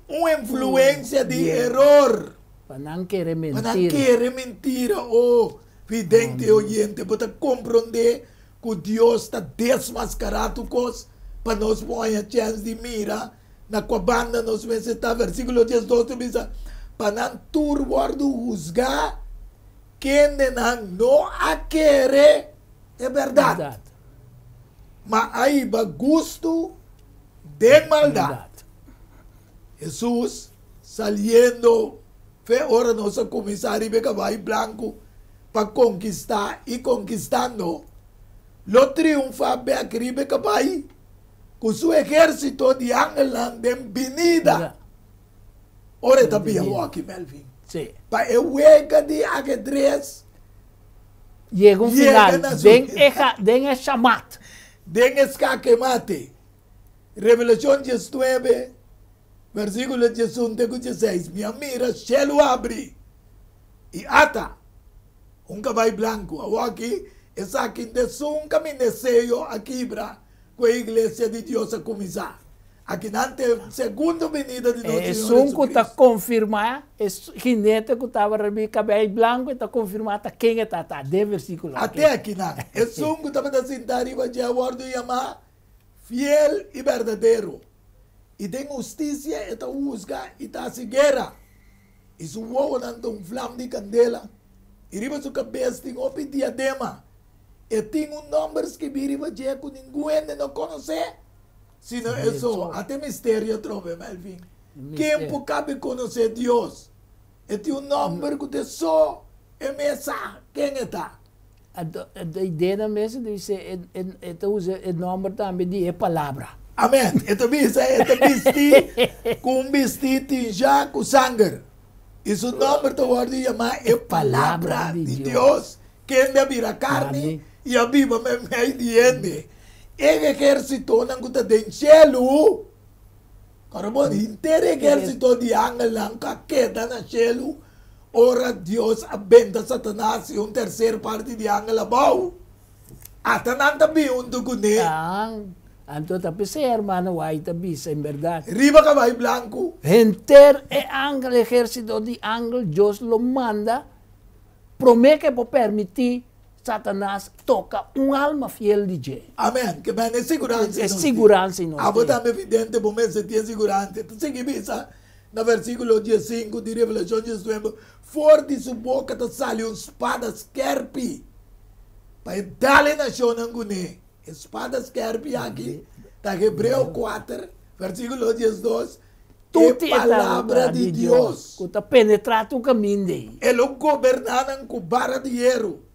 Speaker 3: uma influência de erro.
Speaker 4: Para não querer mentir.
Speaker 3: Para não querer mentira. Oh, vidente oyente, para compreender que Deus está desmascarado coisas para nós pôr a chance de mira na banda nos visitar. Versículo 12 diz, para não turbar do juzgar quem não a querer é verdade. Mas aí vai gosto de maldade. Jesus saliendo, fez hora nossa comissária de cavalo branco para conquistar e conquistando. Lo triunfa be aquele cavalo com seu exército de ángeles de venida. Ora também o aqui Melvin.
Speaker 4: Sim.
Speaker 3: Para eu juega de ajedrez.
Speaker 4: Chega um final. Den é chamado.
Speaker 3: Den escaque mate. Revelação 19, versículo 16. Minha mira, cielo abre. E ata. Um cavalo branco. Aqui, essa aqui um caminho a quebra com a igreja de Deus a começar. Aqui na segunda venida de nosso Senhor
Speaker 4: Jesus. Está confirmar, é ginete que estava com cabelo branco, está confirmado quem está, de versículo.
Speaker 3: Até aqui não. É um que estava sentado e vai chamar fiel e verdadeiro. E tem justiça, está juzga e está cegueira. E su uovo não flama de candela. E riba sua cabeça tem um diadema. E tem nome que viriva que ninguém não conhece. Se não é só, até mistério trove, Melvin. Quem pode conhecer Deus? E tem nome que só é mensagem. Quem está?
Speaker 4: A ideia mesmo de ser, usa o nome também de palavra.
Speaker 3: Amém. Então, vestir com vestido já com sangue. E o nome do guarda chama é palavra de Deus. Quem deve vir a carne e a viva me diente. El ejército não está em cielo. Caramba, inteiro exército de ángeles que queda no cielo. Ora Deus abenda Satanás e terceira parte de ángeles bom. Até não também duguné.
Speaker 4: Então tá pensando, hermano, vai também, em verdade.
Speaker 3: Riba cavalo branco.
Speaker 4: Enter ángel, exército de ángeles, Deus lo manda, promete que pode permitir Satanás toca alma fiel de Deus.
Speaker 3: Amém. Que bem, é segurança.
Speaker 4: É segurança em nós.
Speaker 3: A botar evidente, bom, mas é segurança. Então, se que no versículo 15 de Revelação 19, fora de sua boca está saindo uma espada esquerpe. Para dar-lhe na chão nanguné. Espada esquerpe aqui, está Hebreu 4, versículo 12. É palavra de Deus.
Speaker 4: Que está penetrando o caminho dele.
Speaker 3: Ele governando com barra de hierro.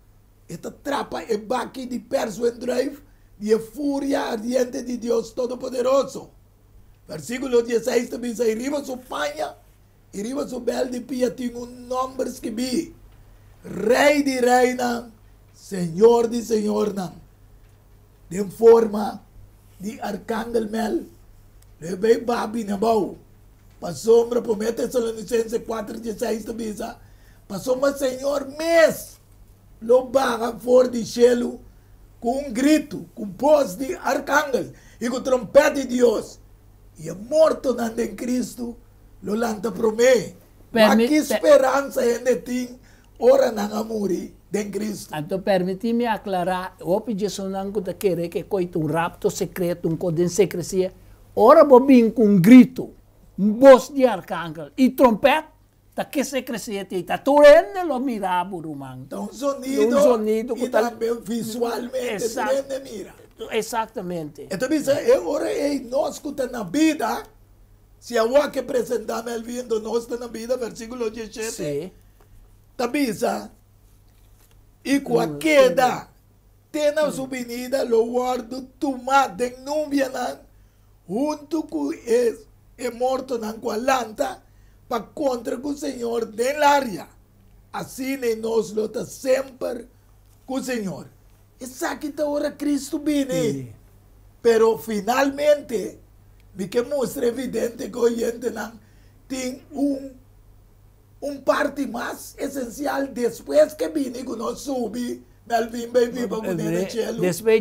Speaker 3: Esta trapa é baque de Persuan Drive e a fúria ardiente de Deus Todo-Poderoso. Versículo 16 também diz, riba sua panha, e riba sua bel de pia tem nome que vi. Rei de reina, Senhor de senhor não. De forma de arcángel Mel, levei babi na bau. Passou para promete Tessalonicenses 4:16 também diz, passou mas Senhor mês. Lo baga fora de cielo com grito, com voz de arcángel e com trompete de Deus. E é morto em Cristo, lo lanta promete. Mas que esperança ainda tem, ora não morrer em Cristo.
Speaker 4: Então, permite-me aclarar, o Jesus não quer que coite rapto secreto, coisa de secrecia. Ora, bobin com grito, voz de arcángel y trompeta que se crescete y turende lo mirabo rumang.
Speaker 3: Então, um sonido
Speaker 4: que
Speaker 3: e também visualmente turende mira.
Speaker 4: Exatamente.
Speaker 3: Então, agora nós que estamos na vida, se a que apresentar el vindo nós estamos na vida, versículo 17,
Speaker 4: Sim.
Speaker 3: Tabisa, e com a queda, tem a subvenida, lo guardo, tomar de núbia, junto com morto com a lanta, para contra com o Senhor del área. Assim nós lutamos sempre com o Senhor. Isso aqui está agora Cristo vindo. Pero finalmente, me que mostra evidente que hoje tem parte mais essencial depois que vem que nós subimos,
Speaker 4: depois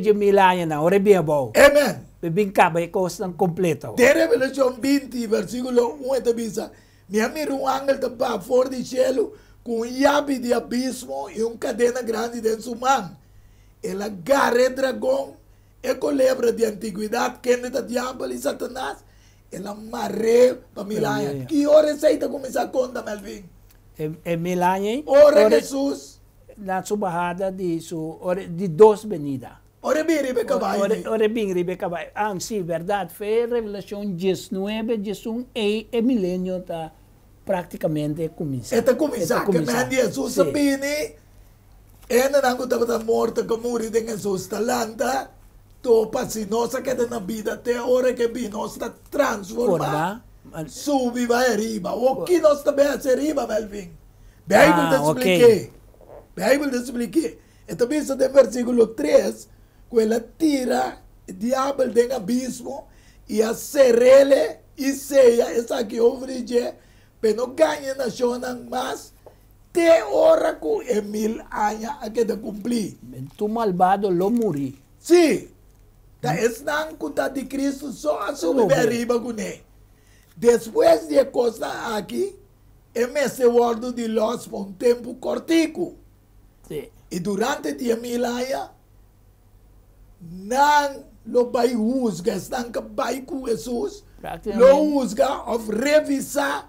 Speaker 4: de 1000 anos, agora é bem bom.
Speaker 3: Amém.
Speaker 4: Bem cabe coisa completa.
Speaker 3: De Revelação 20, versículo 1, diz: me miro ángel de fora do cielo com llave de abismo e cadena grande de sua mão. Ela agarra o dragão, a culebra de antiguidade, que é o diabo e Satanás. Ela marre para 1000 anos. Que hora você está começando a contar, Melvin?
Speaker 4: É 1000 anos.
Speaker 3: Ora Jesus.
Speaker 4: Na subahada de 2 venidas.
Speaker 3: Ora bem, Rebeca vai.
Speaker 4: Ora bem, Rebeca vai. Sim, verdade. Foi Revelação 19, 21 e o milênio está praticamente começando.
Speaker 3: Está começando. Que Jesus sabia, não estava morto, que morreu em Jesus talanta. Topa, se nós queda na vida, até a hora que nós está transformado. Subi, vai arriba. O que nós também é arriba, Melvin? Bíblia te expliquei. Bíblia te expliquei. Então, isso no versículo 3, que ela tira o diabo do abismo e a serele e ceia, essa aqui ouvir, para não ganhar na chona mais, até hora que é 1000 anos a que cumprir.
Speaker 4: Tu malvado lo morri.
Speaker 3: Sim. Da estão com a de Cristo só a subir arriba com ele. Depois de coisa aqui, esse wordo de los por um tempo cortico.
Speaker 4: Sim.
Speaker 3: E durante 10.000 anos, não lo vai juzgar, estão que vai com Jesus, lo juzga of revisar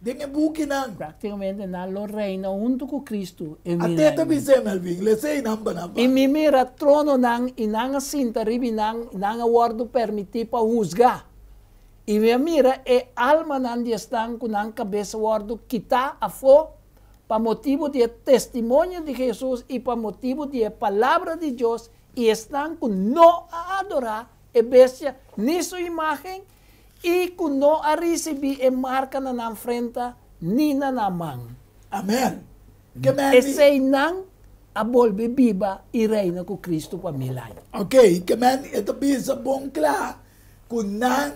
Speaker 3: de buque não.
Speaker 4: Praticamente não lo reina junto com Cristo.
Speaker 3: Até também se Melvin, le sei não banaba.
Speaker 4: E me mira trono não e não sinta ribi não wordo permitir para juzgar. E me mira alma não estão com não cabeça wordo quitar a fo para motivo de testemunho de Jesus e para motivo de palavra de Deus e estão com não a adorar a bestia nem sua imagem e com não a receber a marca na frente nem na mão.
Speaker 3: Amém.
Speaker 4: Esse não a volver viva e reina com Cristo para 1000 anos.
Speaker 3: Ok, que man, ito bisa bom claro, com não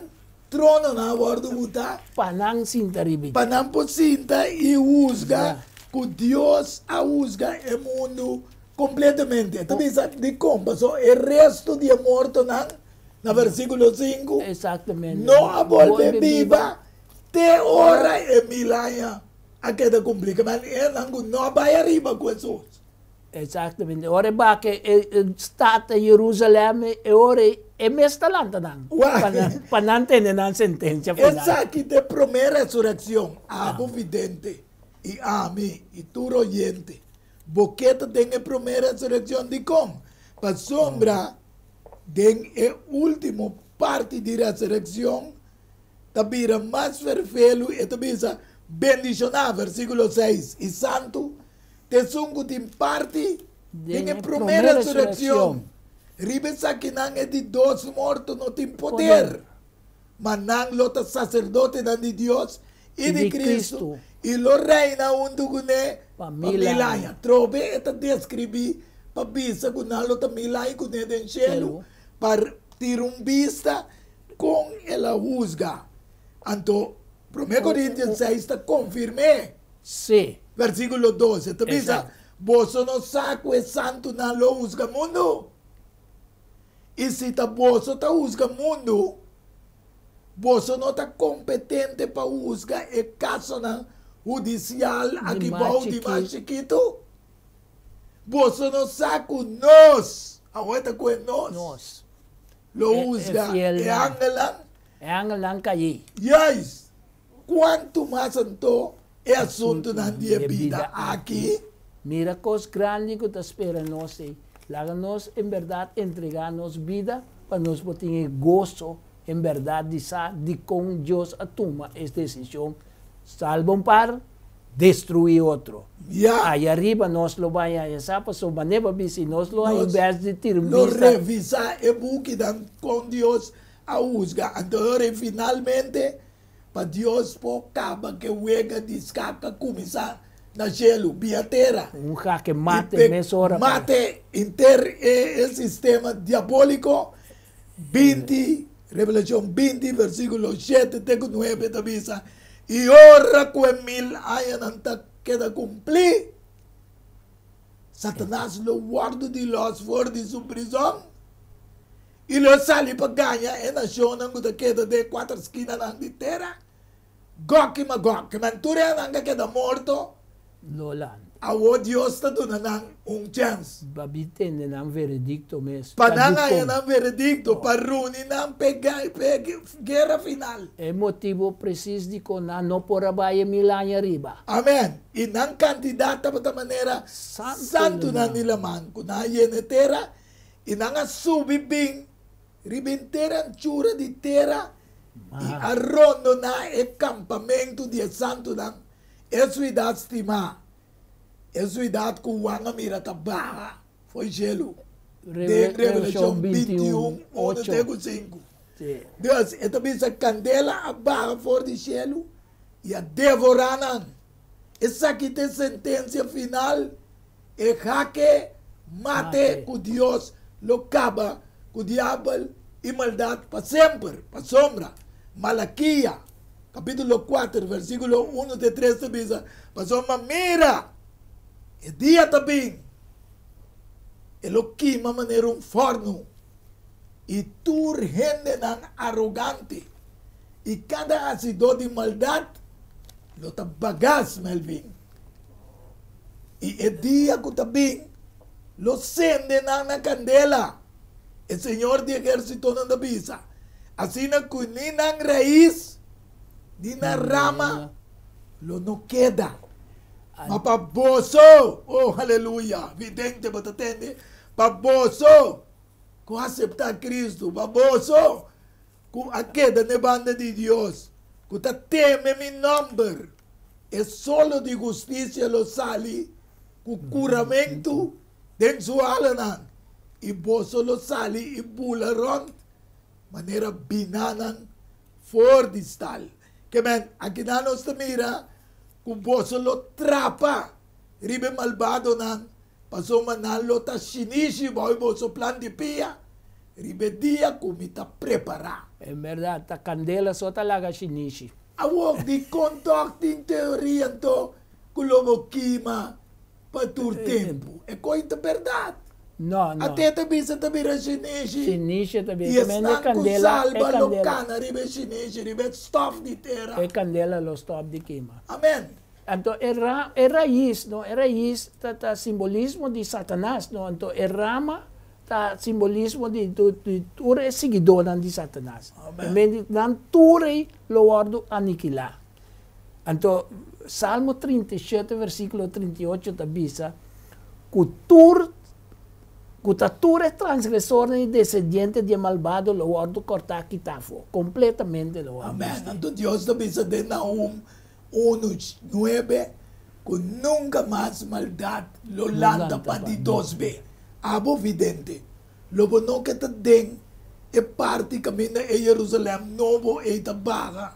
Speaker 3: trono na bordo buta,
Speaker 4: Panang sinta ribi.
Speaker 3: panang po sinta e juzga, que Deus a juzga o mundo completamente. Ito bisa de como, so, o resto de morto na versículo 5,
Speaker 4: Exatamente.
Speaker 3: no a volver viva, te ora e milagre a queda cumprir, que man, não vai arriba com Jesus.
Speaker 4: Exatamente. Ora ba che stata Gerusalemme e ora è mesta lanta nang. Panantene nang sentenza final.
Speaker 3: Essa aqui de primeira ressurreição, abo vidente e a mim e tu oyente. Boqueta tem a primeira ressurreição de como? Para sombra tem a última parte de ressurreição, tabira mais perfeito e tabisa bendicionar, versículo 6. E santo, te sungo tem parte tem a primeira ressurreição. Ribesa que não é de dois mortos, não tem poder. Mas não lota sacerdote de Deus e de Cristo. E lo reina junto com ele para 1000 anos. Trove esta descrevi para vista com não lota 1000 anos com ele no cielo para ter vista com ela juzga. Então, 1 Coríntios 6 está confirme.
Speaker 4: Sim.
Speaker 3: Versículo 12. Está vista, vos no saco é santo não lo juzga mundo. E se você está juzgando o mundo, você não está competente para juzgar o caso judicial aqui de mais chiquito. Você não sabe nós, aguenta com nós. Lo juzga é Angela.
Speaker 4: É Angela caí.
Speaker 3: Yes. quanto mais então é assunto na dia vida aqui.
Speaker 4: Miracles grandes que está esperando nós. Láganos, em verdade, entregar-nos vida para nós poder gozo, em verdade, de com Deus a tomar essa decisão. Salva um par, destruir outro.
Speaker 3: Yeah.
Speaker 4: Aí arriba nós lo vai a essa pessoa, mas não vai se nós lo ao invés de ter
Speaker 3: Lo
Speaker 4: vista.
Speaker 3: revisar e buscar com Deus a usga. Então, finalmente, para Deus pôr acaba que o ega descaca começar na gelo, biateira.
Speaker 4: Que mate, nessa hora.
Speaker 3: Mate o sistema diabólico. 20, Revelação 20, versículo 7 até 9, avisa. E ora que 1000 anos não queda cumprir. Satanás lo guarda de los fora de sua prisão. E lo sali para ganhar e nação que queda de 4 esquinas de terra. Gok, mantura não queda morto.
Speaker 4: Lolan.
Speaker 3: Awo Dios está dando chance.
Speaker 4: Babiten ng veredicto mesmo.
Speaker 3: Pananga yan ang veredicto. Paruni na ang guerra final.
Speaker 4: É motivo preciso de que não por abaixo milanya riba.
Speaker 3: Amen. Inang kandidata pa ta manera santo na nilaman. Kuna yenetera, inang subibing ribintera ang tsura di tera, arrondo na campamento di santo ng Eswidad stima. Eswidad kuwanga mira tabaha. Foi gelo. Revelação 21, 1 até 5. Deus, ito bisa candela a barra for de gelo e a devoranan. Essa aqui tem sentença final. E jaque mate com Deus lo caba com o diabo e maldade para sempre, para sombra. Malaquia. Capítulo 4, versículo 1 de 3, dice, pasó mira, el día también, lo quema manera un forno, y tu gente tan arrogante, y cada ácido de maldad, lo tabagas, Melvin. Y el día que también, lo sende na candela, el Señor de ejército no avisa, así na cuninan raíz, di na rama, lo no queda. Mapaboso, oh aleluya, vidente batatende, paboso, com aceitar Cristo, paboso, com a queda na banda de Deus, com ta teme mi number, é solo de justiça lo sali, com curamento, den sua alanan, e boso lo sali, e bularon, maneira binanan, for distal. Que men, aqui na nos mira, kung boso lo trapa, ribe malbado nan, paso manalo ta sinisi, boy boso plan di pia, ribe dia kumita prepara.
Speaker 4: É verdade, ta candela só talaga sinisi.
Speaker 3: Awok di contact in teoria to, kulomo kima, patur tempo. E ko ita verdade.
Speaker 4: No.
Speaker 3: Até também você também era sinisi.
Speaker 4: Sinisi também.
Speaker 3: E está com salva
Speaker 4: candela.
Speaker 3: locana, ribe sinisi, ribe stop di terra.
Speaker 4: É candela lo stop de queima.
Speaker 3: Amen.
Speaker 4: Então, é raiz, no? É raiz, tá simbolismo de Satanás, no? Então, é rama, tá simbolismo de tudo é seguidor de Satanás. Amen. Não tudo lo guardo aniquilar. Então, Salmo 37, versículo 38, tá bisa, Cutatura transgressor e descendiente de malvado lo guardo cortar quitafo. Completamente lo guardo.
Speaker 3: Amém. Então Deus também se dê Nahum 1:9 que nunca mais maldade lo lanta para de 2b. Abo vidente. Lobo não que te den e parte camina e Jerusalém novo e tabaga.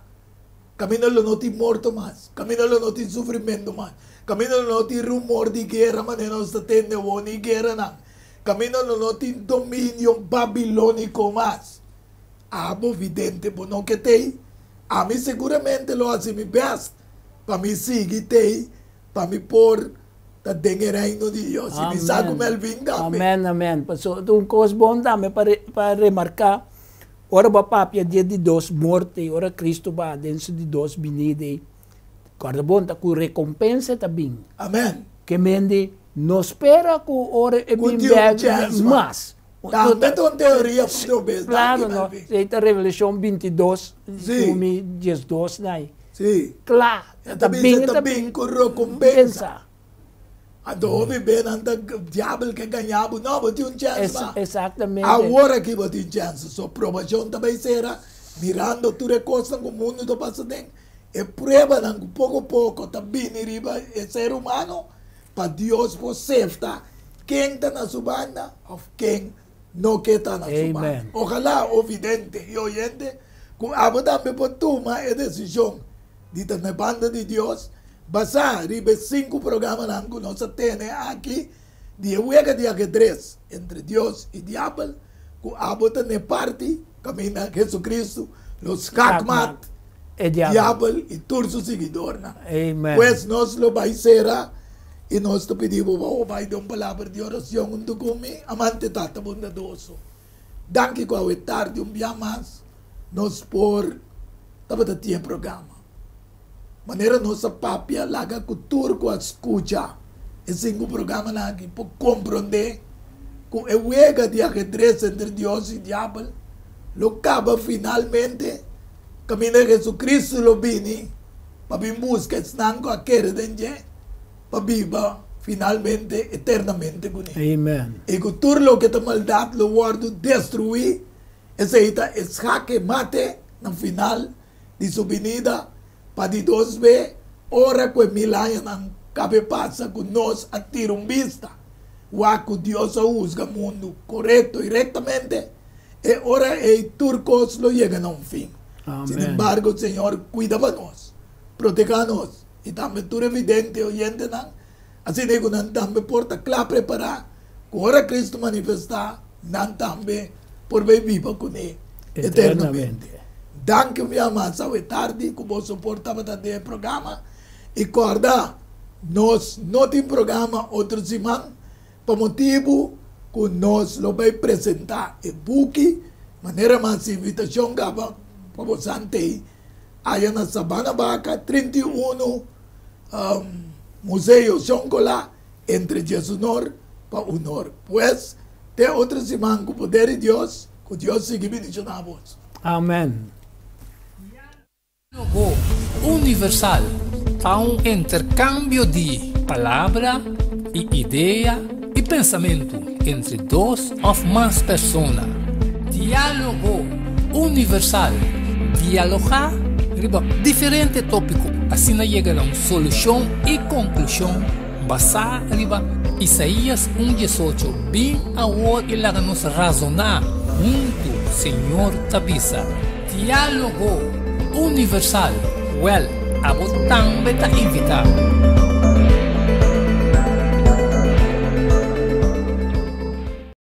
Speaker 3: Camina lo noti morto mais. Camina lo noti sofrimento mais. Camina lo noti rumor de guerra, mas não está tendo ni guerra não. Camino no tem domínio babilônico mais. Abo vidente, não que tem. A mim seguramente lo hace mi best. Para me seguir tem. Para me pôr da reino de Deus. E me saco Melvin dame.
Speaker 4: Amém. So, um coisa bom dame para remarcar. Ora ba papia dia de dos morte. Ora Cristo ba dentro de dos vinide. Guarda bom, tá com recompensa também.
Speaker 3: Amém.
Speaker 4: Que mende. Não espera que ora é bem mas
Speaker 3: Também tem uma teoria por vez.
Speaker 4: Claro, no. Esta Revelação 22,
Speaker 3: Sim.
Speaker 4: 12, né?
Speaker 3: Sim.
Speaker 4: Claro.
Speaker 3: Também com recompensa. Adobe bem anda diabo que ganhava, não, vou ter um chance.
Speaker 4: Exatamente.
Speaker 3: Agora que vou ter chance, sua provação também será mirando tudo coisa que o mundo está passando. E prova não pouco a pouco também riba o ser humano para Deus poder quem está na sua banda ou quem não está na sua banda. Ojalá o vidente e oyente que também pode tomar a decisão de estar na banda de Deus. Basta ribe 5 programas que nós temos aqui de juega de ajedrez entre Deus e diabo, que abota na parte camina Jesucristo, los Kakmat, diabo e todos os seguidores. Pues nós lo vai ser e nós te pedimos vai dar uma palavra de oração junto comigo, amante tata bondadoso. Danke com a tarde dia mais, nós por tava tinha programa. Maneira nossa papia laga cultura com a escuta esse programa aqui para compreender com a juega de ajedrez entre Deus e diabo lo acaba finalmente camina Jesucristo lo vini para vir buscar esnango a querer denge para viva finalmente eternamente com ele.
Speaker 4: Amen.
Speaker 3: E com tudo lo que a maldade lo guardo destruir esse es jaque mate no final de sua venida para de 2 vezes, ora que 1000 anos não cabe passa com nós a tirar vista. O que Deus usa o mundo correto e retamente, e ora e turcos lo chegam a um fim. Sin embargo, o Senhor cuida de nós, proteja nós. E também tudo evidente, oyente, não. Assim, digo, não também porta claro preparar, que ora Cristo manifestar, não também por viver com Ele eternamente. Danke minha massa é tarde que você suportava do programa e corda nós não tem programa outro semana por motivo que nós lo vai apresentar e book maneira mais invitação gaba para você ante aí na Sabana Baca 31 Museu Xongola entre Jesus Nor para o Nor. Pues tem outra semana com o poder de Deus, que Deus siga bendicionando a vós.
Speaker 4: Amém.
Speaker 1: Diálogo universal há intercâmbio de palavra e ideia e pensamento entre 2 ou mais pessoas. Diálogo universal. Dialogar riba diferente tópico, assim chega a uma solução e conclusão basada riba Isaías 1:18. Bem agora e lá nos razonar junto, Senhor Tabisa. Diálogo universal. Well, abo também está invitado.